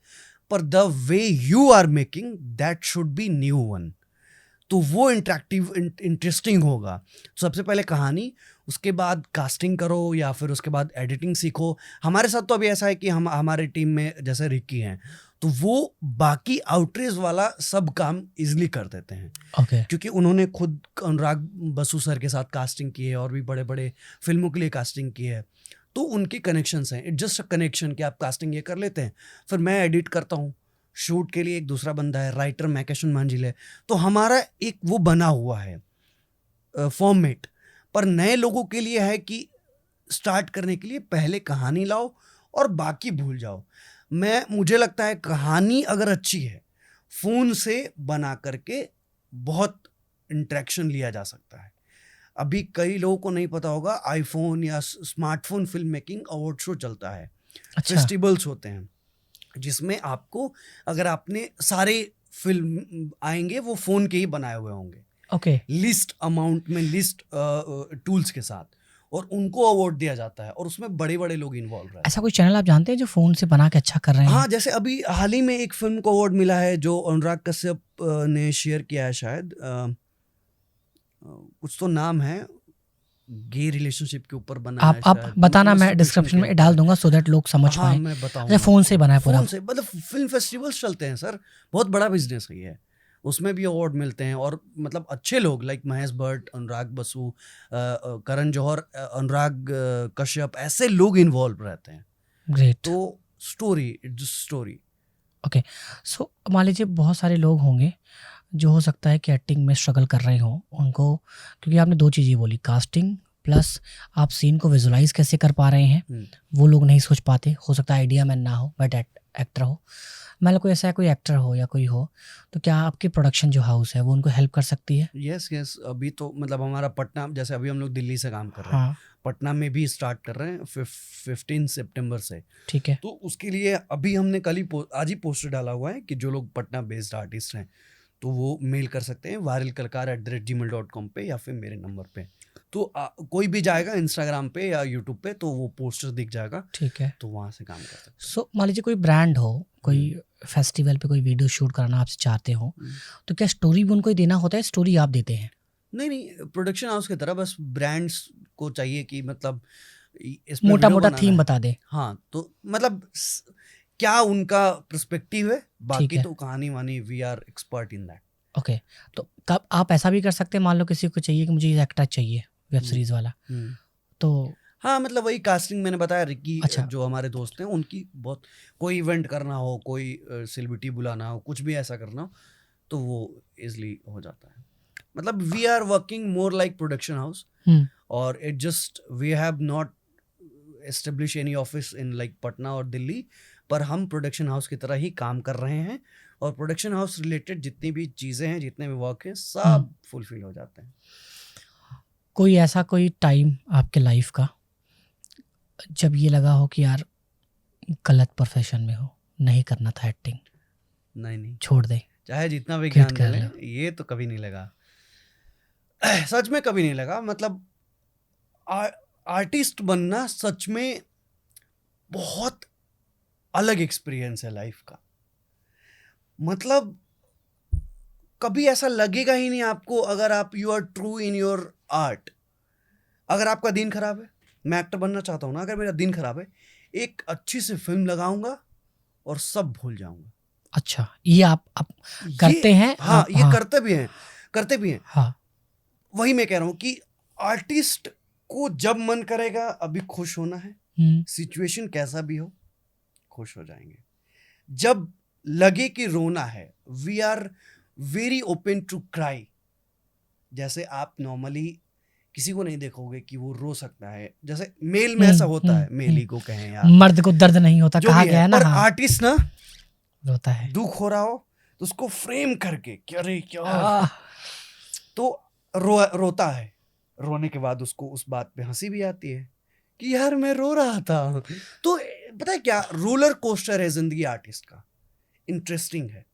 पर the way you are making that should be new one, तो वो इंटरेक्टिव इंटरेस्टिंग होगा। सबसे पहले कहानी, उसके बाद कास्टिंग करो या फिर उसके बाद एडिटिंग सीखो। हमारे साथ तो अभी ऐसा है कि हम हमारे टीम में जैसे रिक्की हैं, तो वो बाकी आउटरेज वाला सब काम इजीली कर देते हैं। ओके। क्योंकि उन्होंने खुद अनुराग बसु सर के साथ कास्टिंग की है और भी बड़े बड़े फिल्मों के लिए कास्टिंग की है, तो उनके कनेक्शंस हैं। इट्स जस्ट अ कनेक्शन कि आप कास्टिंग ये कर लेते हैं, फिर मैं एडिट करता हूँ, शूट के लिए एक दूसरा बंदा है, राइटर मैकेशन मांझिल है, तो हमारा एक वो बना हुआ है फॉर्मेट। पर नए लोगों के लिए है कि स्टार्ट करने के लिए पहले कहानी लाओ और बाकी भूल जाओ। मुझे लगता है कहानी अगर अच्छी है, फ़ोन से बना करके बहुत इंटरेक्शन लिया जा सकता है। अभी कई लोगों को नहीं पता होगा, आईफोन या smartphone film making award show चलता है, अच्छा। फेस्टिवल्स होते हैं, जिसमें आपको अगर आपने सारे फिल्म आएंगे वो फ़ोन के ही बनाए हुए होंगे, ओके। लिस्ट अमाउंट में, लिस्ट टूल्स के साथ, और उनको अवार्ड दिया जाता है और उसमें बड़े बड़े लोग इन्वॉल्व रहते हैं। ऐसा कोई चैनल आप जानते हैं जो फ़ोन से बना के अच्छा कर रहे हैं? हाँ, जैसे अभी हाल ही में एक फिल्म को अवार्ड मिला है जो अनुराग कश्यप ने शेयर किया है शायद, कुछ तो नाम है, गे रिलेशनशिप के ऊपर बना है आप शायद, बताना, मैं masturbation डिस्क्रिप्शन के में ऊपर डाल है। दूंगा सो दैट लोग समझ हाँ, पाएं। मैं अच्छा, बताऊंगा। फ़ोन से बना है पूरा? फ़ोन से, मतलब फिल्म फेस्टिवल्स चलते हैं सर, बहुत बड़ा बिजनेस है ये, उसमें भी अवार्ड मिलते हैं, और मतलब अच्छे लोग लाइक महेश भट्ट, अनुराग बसु, करण जौहर, अनुराग कश्यप, ऐसे लोग इन्वॉल्व रहते हैं। ग्रेट। तो स्टोरी, इट्स स्टोरी। ओके, सो मान लीजिए बहुत सारे लोग होंगे जो हो सकता है कि एक्टिंग में स्ट्रगल कर रहे हों उनको, क्योंकि आपने दो चीज़ें बोली, कास्टिंग प्लस आप सीन को विजुलाइज कैसे कर पा रहे हैं, वो लोग नहीं सोच पाते। हो सकता है आइडिया मैन ना हो बट एक्टर हो। मान लो कोई ऐसा कोई एक्टर हो या कोई हो, तो क्या आपकी प्रोडक्शन जो हाउस है वो उनको हेल्प कर सकती है? यस, अभी तो मतलब हमारा पटना, जैसे अभी हम लोग दिल्ली से काम कर रहे हैं, हाँ, पटना में भी स्टार्ट कर रहे हैं 15 सितंबर से। ठीक है। तो उसके लिए अभी हमने कल ही आज ही पोस्टर डाला हुआ है कि जो लोग पटना बेस्ड आर्टिस्ट हैं तो वो मेल कर सकते हैं viralkalkar@gmail.com पे या फिर मेरे नंबर पे। तो कोई भी जाएगा इंस्टाग्राम पे या यूट्यूब पे तो वो पोस्टर दिख जाएगा, ठीक है। तो वहाँ से काम कर सकते हैं। सो मान लीजिए कोई ब्रांड हो, कोई फेस्टिवल पे कोई वीडियो शूट कराना आपसे चाहते हो, तो क्या स्टोरी भी उनको ही देना होता है, स्टोरी आप देते हैं? नहीं, प्रोडक्शन हाउस की तरह बस ब्रांड्स को चाहिए कि मतलब इसमें मोटा वीडियो मोटा बनाना थीम है। बता दे। हाँ, तो मतलब क्या उनका पर्सपेक्टिव है, बाकी है। तो कहानी वानी we are expert in that. Okay, तो कब आप ऐसा भी कर सकते हैं, मान लो किसी को चाहिए कि मुझे ये एक्टर चाहिए वेब सीरीज वाला, तो हाँ, मतलब वही कास्टिंग मैंने बताया, रिक्की अच्छा। जो हमारे दोस्त हैं उनकी बहुत, कोई इवेंट करना हो, कोई सेलिब्रिटी बुलाना हो, कुछ भी ऐसा करना हो, तो वो इजली हो जाता है। मतलब we are working more like production house, और it just we have not establish any office in like Patna और दिल्ली, पर हम प्रोडक्शन हाउस की तरह ही काम कर रहे हैं, और प्रोडक्शन हाउस रिलेटेड जितनी भी चीज़ें हैं, जितने भी वर्क हैं, सब फुलफिल हो जाते हैं। कोई ऐसा कोई टाइम आपके लाइफ का जब ये लगा हो कि यार गलत प्रोफेशन में हो, नहीं करना था एक्टिंग, नहीं, छोड़ दे, चाहे जितना भी क्विट ज्ञान कर ले लो? लें, ये तो कभी नहीं लगा, सच में कभी नहीं लगा। मतलब आर्टिस्ट बनना सच में बहुत अलग एक्सपीरियंस है लाइफ का। मतलब कभी ऐसा लगेगा ही नहीं आपको, अगर आप you are true in your art. अगर आपका दिन खराब है, मैं एक्टर बनना चाहता हूँ ना, अगर मेरा दिन खराब है, एक अच्छी सी फिल्म लगाऊंगा और सब भूल जाऊंगा। अच्छा, ये आप करते हैं? हाँ, आप, ये हाँ, करते भी हैं। हाँ, वही मैं कह रहा हूँ कि आर्टिस्ट को जब मन करेगा अभी खुश होना है, सिचुएशन कैसा भी हो, खुश हो जाएंगे। जब लगे कि रोना है, we are very open to cry. जैसे आप नॉर्मली किसी को नहीं देखोगे कि वो रो सकता है, जैसे मेल में ऐसा होता है, मेल ही को कहें या मर्द को दर्द नहीं होता, जो कहा भी गया है, है ना। पर हाँ, आर्टिस्ट ना रोता है। दुख हो रहा हो तो उसको फ्रेम करके कि अरे क्या, आह, तो रोता है। रोने के बाद उसको उस बात पे हंसी भी आती है कि यार मैं रो रहा था। तो पता है क्या, रोलर कोस्टर है जिंदगी आर्टिस्ट का, इंटरेस्टिंग है।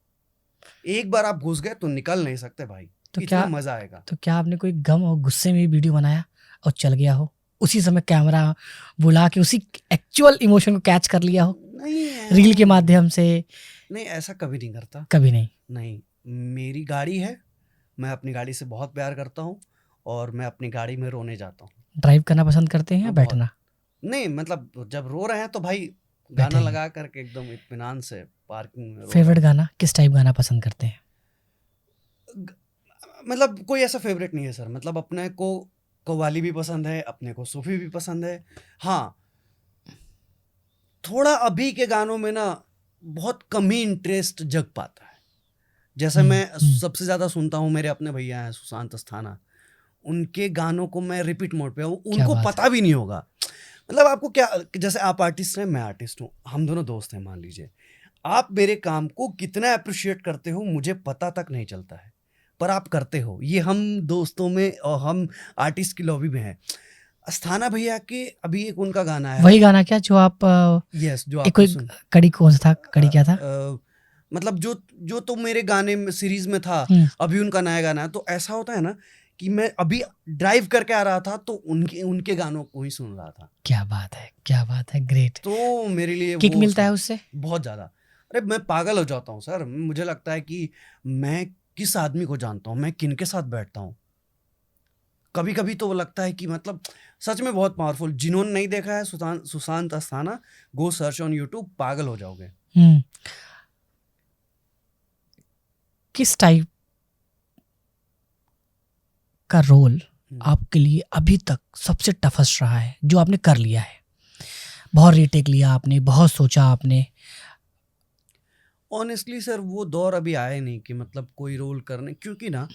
एक बार आप घुस गए तो निकल नहीं सकते भाई, तो इतना मजा आएगा। तो क्या आपने कोई गम और गुस्से में वीडियो बनाया और चल गया हो, उसी समय कैमरा बुला के उसी एक्चुअल इमोशन को कैच कर लिया हो नहीं, रील के माध्यम से? नहीं, ऐसा कभी नहीं करता। कभी नहीं? नहीं, मेरी गाड़ी है, मैं अपनी गाड़ी से बहुत प्यार करता हूँ और मैं अपनी गाड़ी में रोने जाता हूँ। ड्राइव करना पसंद करते हैं या बहुत। बैठना? नहीं, मतलब जब रो रहे हैं तो भाई गाना बैठेंगे। लगा करके एकदम इत्मीनान से पार्किंग में रो फेवरेट रहे गाना किस टाइप गाना पसंद करते हैं? हैं। मतलब कोई ऐसा फेवरेट नहीं है सर, मतलब अपने को कव्वाली भी पसंद है, अपने को सूफी भी पसंद है। हाँ, थोड़ा अभी के गानों में ना बहुत कम ही इंटरेस्ट जग पाता है। जैसे मैं सबसे ज्यादा सुनता हूँ, मेरे अपने भैया हैं सुशांत अस्थाना, उनके गानों को मैं रिपीट मोड पे हूँ, उनको पता भी नहीं होगा। मतलब आपको क्या, जैसे आप आर्टिस्ट हैं, मैं आर्टिस्ट हूँ, हम दोनों दोस्त हैं मान लीजिए, आप मेरे काम को कितना अप्रिशिएट करते हो मुझे पता तक नहीं चलता है, पर आप करते हो। ये हम दोस्तों में और हम आर्टिस्ट की लॉबी में हैं। अस्थाना भैया के अभी एक उनका गाना है, वही गाना क्या जो आप यस, जो एक आप कोई कड़ी कौन सा था, कड़ी क्या था? मतलब जो तो मेरे गाने में सीरीज में था, अभी उनका नया गाना है। तो ऐसा होता है ना कि मैं अभी ड्राइव करके आ रहा था तो उनके गानों को ही सुन रहा था। क्या बात है, क्या बात है, ग्रेट। तो मेरे लिए किक मिलता है उससे बहुत ज्यादा। अरे मैं पागल हो जाता हूँ सर, मुझे लगता है कि मैं किस आदमी को जानता हूँ, मैं किन के साथ बैठता हूँ। कभी कभी तो लगता है कि मतलब सच में बहुत पावरफुल। जिन्होंने नहीं देखा है Sushant Asthana, go search on YouTube, पागल हो जाओगे। किस टाइप का रोल आपके लिए अभी तक सबसे टफेस्ट रहा है जो आपने कर लिया है? बहुत रीटेक लिया आपने, बहुत सोचा आपने? ऑनेस्टली सर वो दौर अभी आया नहीं कि मतलब कोई रोल करने, क्योंकि ना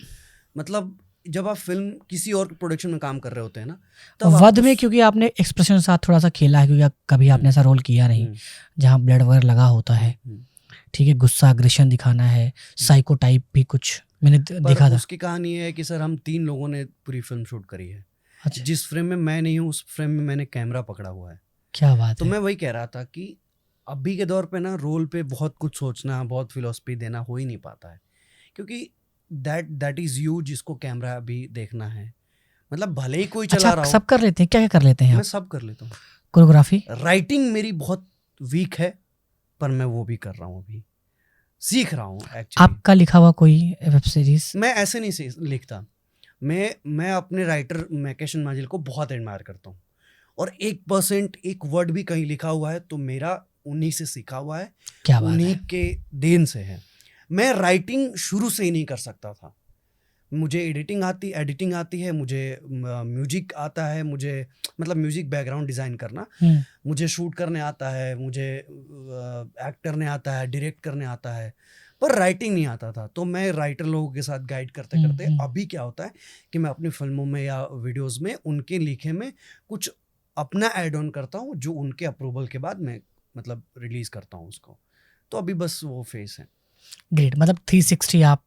मतलब जब आप फिल्म किसी और प्रोडक्शन में काम कर रहे होते हैं ना, तब वध में क्योंकि आपने एक्सप्रेशन के साथ थोड़ा सा खेला है, क्योंकि कभी आपने ऐसा रोल किया नहीं जहाँ ब्लड वगैरह लगा होता है, ठीक है, गुस्सा अग्रेशन दिखाना है, साइको टाइप भी कुछ मैंने देखा था। उसकी कहानी है कि सर हम 3 लोगों ने पूरी फिल्म शूट करी है। अच्छा। जिस फ्रेम में मैं नहीं हूँ उस फ्रेम में मैंने कैमरा पकड़ा हुआ है। क्या बात तो मैं वही कह रहा था कि अभी के दौर पे ना रोल पे बहुत कुछ सोचना, बहुत फिलॉसफी देना हो ही नहीं पाता है, क्योंकि दैट इज यू जिसको कैमरा अभी देखना है। मतलब भले ही कोई चला रहा हो। सब कर लेते हैं? क्या क्या कर लेते हैं? मैं सब कर लेता हूँ। कोरियोग्राफी, राइटिंग मेरी बहुत वीक है, पर मैं वो भी कर रहा हूँ, अभी सीख रहा हूँ एक्चुअली। आपका लिखा हुआ कोई वेब सीरीज? मैं ऐसे नहीं लिखता। मैं अपने राइटर मैकेशन माजिल को बहुत एडमायर करता हूँ, और 1% एक वर्ड भी कहीं लिखा हुआ है तो मेरा उन्हीं से सीखा हुआ है। क्या बात उन्हीं है? के देन से है। मैं राइटिंग शुरू से ही नहीं कर सकता था। मुझे एडिटिंग आती है, मुझे म्यूजिक आता है, मुझे मतलब म्यूजिक बैकग्राउंड डिज़ाइन करना, मुझे शूट करने आता है, मुझे एक्ट करने आता है, डायरेक्ट करने आता है, पर राइटिंग नहीं आता था। तो मैं राइटर लोगों के साथ गाइड करते करते अभी क्या होता है कि मैं अपनी फिल्मों में या वीडियोस में उनके लिखे में कुछ अपना ऐड ऑन करता हूँ, जो उनके अप्रूवल के बाद मैं मतलब रिलीज करता हूँ उसको। तो अभी बस वो फेस है। ग्रेट, मतलब 360 आप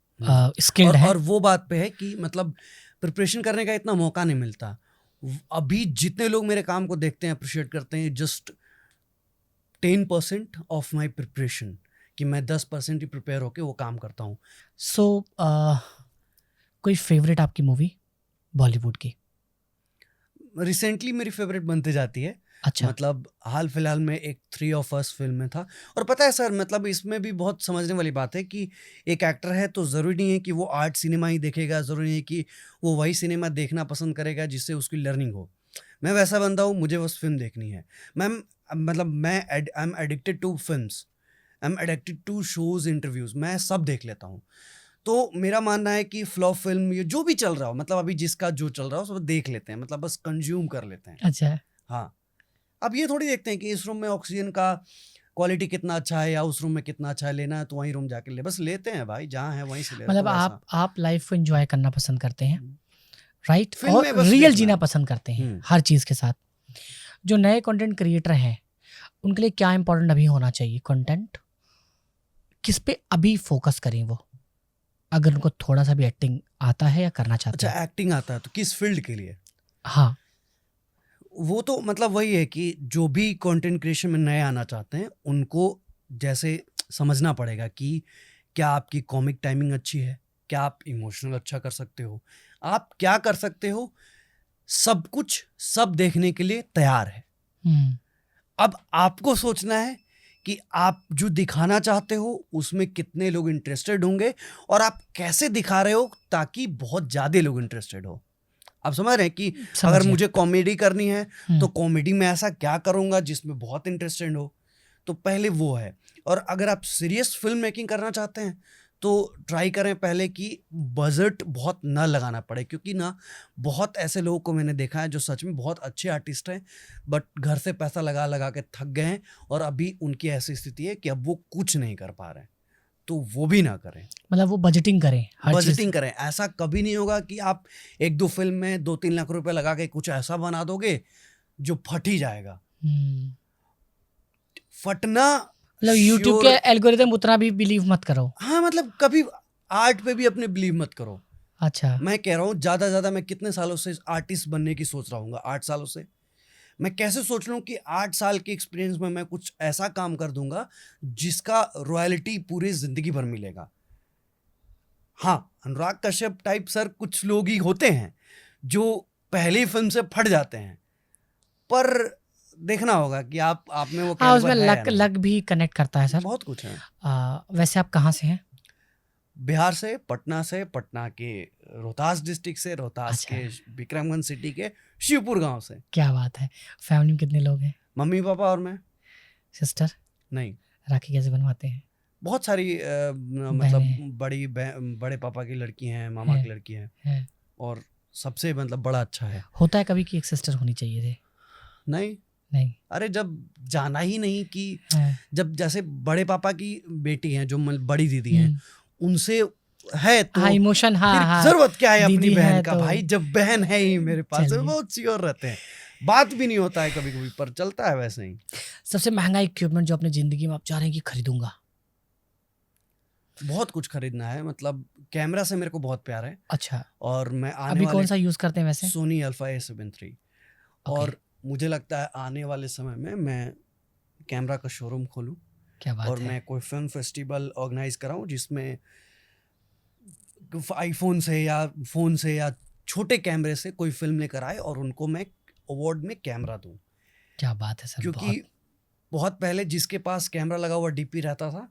स्किल्ड है। और वो बात पे है कि मतलब प्रिपरेशन करने का इतना मौका नहीं मिलता। अभी जितने लोग मेरे काम को देखते हैं, अप्रिशिएट करते हैं, जस्ट 10% ऑफ माई प्रिपरेशन, कि मैं 10% ही प्रिपेयर होके वो काम करता हूँ। सो कोई फेवरेट आपकी मूवी बॉलीवुड की? रिसेंटली मेरी फेवरेट बनते जाती है। अच्छा। मतलब हाल फिलहाल में एक 3 of Us फिल्म में था। और पता है सर, मतलब इसमें भी बहुत समझने वाली बात है कि एक एक्टर है तो ज़रूरी नहीं है कि वो आर्ट सिनेमा ही देखेगा, ज़रूरी नहीं है कि वो वही सिनेमा देखना पसंद करेगा जिससे उसकी लर्निंग हो। मैं वैसा बंदा हूँ, मुझे बस फिल्म देखनी है। मैम मतलब मैं I am addicted to films, I am addicted to shows, interviews, मैं सब देख लेता हूँ। तो मेरा मानना है कि फ्लॉप फिल्म ये जो भी चल रहा हो, मतलब अभी जिसका जो चल रहा हो सब देख लेते हैं, मतलब बस कंज्यूम कर लेते हैं। अच्छा। हाँ, अब ये थोड़ी देखते हैं कि इस रूम में ऑक्सीजन का क्वालिटी कितना अच्छा है या उस रूम में कितना अच्छा है, लेना है तो वहीं रूम जाके ले, बस लेते हैं भाई, जहाँ है वहीं से ले। मतलब तो आप लाइफ को एंजॉय करना पसंद करते हैं, हम्म, राइट? फिल्म और में बस रियल देखना जीना है। पसंद करते हैं हम्म। हर चीज़ के साथ। जो नए कंटेंट क्रिएटर हैं उनके लिए क्या इंपॉर्टेंट अभी होना चाहिए? कंटेंट किस पे अभी फोकस करें वो, अगर उनको थोड़ा सा भी एक्टिंग आता है या करना चाहते अच्छा, हैं? एक्टिंग आता है तो किस फील्ड के लिए? हाँ। वो तो मतलब वही है कि जो भी कंटेंट क्रिएशन में नए आना चाहते हैं उनको जैसे समझना पड़ेगा कि क्या आपकी कॉमिक टाइमिंग अच्छी है, क्या आप इमोशनल अच्छा कर सकते हो, आप क्या कर सकते हो, सब कुछ सब देखने के लिए तैयार है। हम्म। अब आपको सोचना है कि आप जो दिखाना चाहते हो उसमें कितने लोग इंटरेस्टेड होंगे और आप कैसे दिखा रहे हो ताकि बहुत ज़्यादा लोग इंटरेस्टेड हो। आप समझ रहे हैं कि समझ अगर गया। मुझे कॉमेडी करनी है तो हम्म। कॉमेडी में ऐसा क्या करूंगा जिसमें बहुत इंटरेस्टेड हो, तो पहले वो है। और अगर आप सीरियस फिल्म मेकिंग करना चाहते हैं तो ट्राई करें पहले कि बजट बहुत ना लगाना पड़े, क्योंकि ना बहुत ऐसे लोगों को मैंने देखा है जो सच में बहुत अच्छे आर्टिस्ट हैं बट घर से पैसा लगा लगा के थक गए हैं और अभी उनकी ऐसी स्थिति है कि अब वो कुछ नहीं कर पा रहे हैं, तो वो भी ना करें। मतलब वो बजटिंग करें, हर चीज़। बजटिंग करें। ऐसा कभी नहीं होगा कि आप एक दो फिल्म में 2-3 लाख रुपए लगा के कुछ ऐसा बना दोगे जो फट ही जाएगा। फटना मतलब यूट्यूब श्योर। के एल्गोरिदम उतना भी बिलीव मत करो। हाँ, मतलब कभी आर्ट पे भी अपने बिलीव मत करो। अच्छा। मैं कह रहा हूँ ज्यादा मैं कितने सालों से आर्टिस्ट बनने की सोच रहा हूँ, 8 सालों से। मैं कैसे सोच लूँ कि 8 साल के एक्सपीरियंस में मैं कुछ ऐसा काम कर दूंगा जिसका रॉयल्टी पूरी जिंदगी भर मिलेगा। हाँ, अनुराग कश्यप टाइप सर कुछ लोग ही होते हैं जो पहली फिल्म से फट जाते हैं, पर देखना होगा कि आप में वो हाँ, उसमें कैलिबर है या लक नहीं। लक भी कनेक्ट करता है सर। बहुत कुछ है। वैसे आप कहाँ से हैं? बिहार से, पटना के रोहतास डिस्ट्रिक्ट से, रोहतास अच्छा। के विक्रमगंज सिटी के शिवपुर गांव से। क्या बात है। फैमिली में कितने लोग हैं? मम्मी पापा और मैं। सिस्टर? नहीं, राखी कैसे बनवाते हैं? बहुत सारी मतलब बड़े पापा की लड़की हैं, मामा की लड़की हैं, और सबसे मतलब बड़ा अच्छा है। होता है कभी कि एक सिस्टर होनी चाहिए थे? नहीं, अरे जब जाना ही नहीं कि जब जैसे बड़े पापा की बेटी हैं जो बड़ी दीदी हैं उनसे है तो हाँ, इमोशन। हाँ, फिर हाँ, जरूरत क्या है अपनी बहन का? तो भाई जब बहन है ही मेरे पास तो बहुत श्योर रहते हैं, बात भी नहीं होता है कभी कभी पर चलता है वैसे ही। सबसे महंगा इक्विपमेंट जो अपनी जिंदगी में आप चाह रहे हैं कि खरीदूंगा? बहुत कुछ खरीदना है, मतलब कैमरा से मेरे को बहुत प्यार है। अच्छा। और मैं अभी कौन सा यूज करते हैं वैसे? Sony Alpha A7 III। और मुझे लगता है आने वाले समय में मैं कैमरा का शोरूम खोलूं। क्या बात और है। मैं कोई फिल्म फेस्टिवल ऑर्गेनाइज कराऊं जिसमें आईफोन से या छोटे कैमरे से कोई फिल्म लेकर आए और उनको मैं अवार्ड में कैमरा दूं। क्या बात है सर। क्योंकि बहुत पहले जिसके पास कैमरा लगा हुआ डीपी रहता था,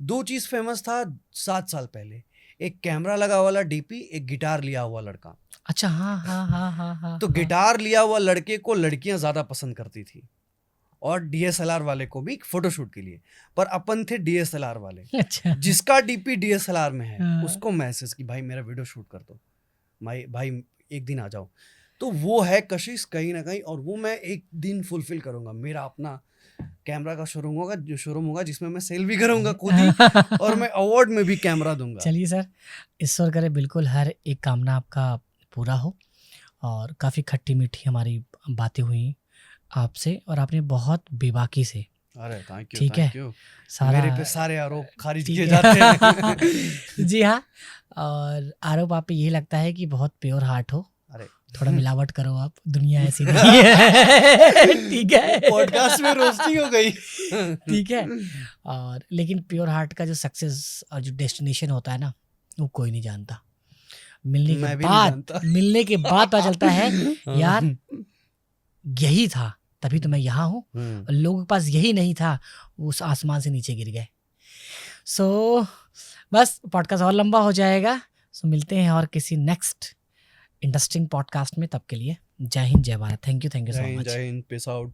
2 चीज फेमस था 7 साल पहले, एक कैमरा लगा वाला डीपी, एक गिटार लिया हुआ लड़का। अच्छा। हाँ। तो गिटार लिया हुआ लड़के को लड़कियां ज्यादा पसंद करती थी और डीएसएलआर वाले को भी फोटोशूट के लिए, पर अपन थे डीएसएलआर वाले। अच्छा। जिसका डीपी डीएसएलआर में है उसको मैसेज कि भाई मेरा वीडियो शूट कर दो, भाई एक दिन आ जाओ। तो वो है कशिश कहीं ना कहीं, और वो मैं एक दिन फुलफिल करूंगा। मेरा अपना कैमरा का शोरूम होगा जिसमें मैं सेल भी करूंगा खुद ही और मैं अवार्ड में भी कैमरा दूंगा। चलिए सर, ईश्वर करे बिल्कुल हर एक कामना आपका पूरा हो। और काफ़ी खट्टी मीठी हमारी बातें हुई आपसे, और आपने बहुत बेबाकी से, अरे थैंक यू, ठीक है, सारा मेरे पे सारे आरोप खारिज किए है। जाते हैं। जी हाँ, और आरोप आप पे यही लगता है कि बहुत प्योर हार्ट हो। अरे थोड़ा मिलावट करो आप, दुनिया ऐसी नहीं है। ठीक है, पॉडकास्ट में रोस्टी हो गई। ठीक है। और लेकिन प्योर हार्ट का जो सक्सेस और जो डेस्टिनेशन होता है ना, वो कोई नहीं जानता। मिलने के बाद पता चलता है यार यही था, तभी तो मैं यहाँ हूँ। लोगों के पास यही नहीं था, वो उस आसमान से नीचे गिर गए। सो बस पॉडकास्ट और लंबा हो जाएगा। सो मिलते हैं और किसी नेक्स्ट इंटरेस्टिंग पॉडकास्ट में, तब के लिए जय हिंद, जय Bharat. Thank you so much. जय हिंद, पीस आउट।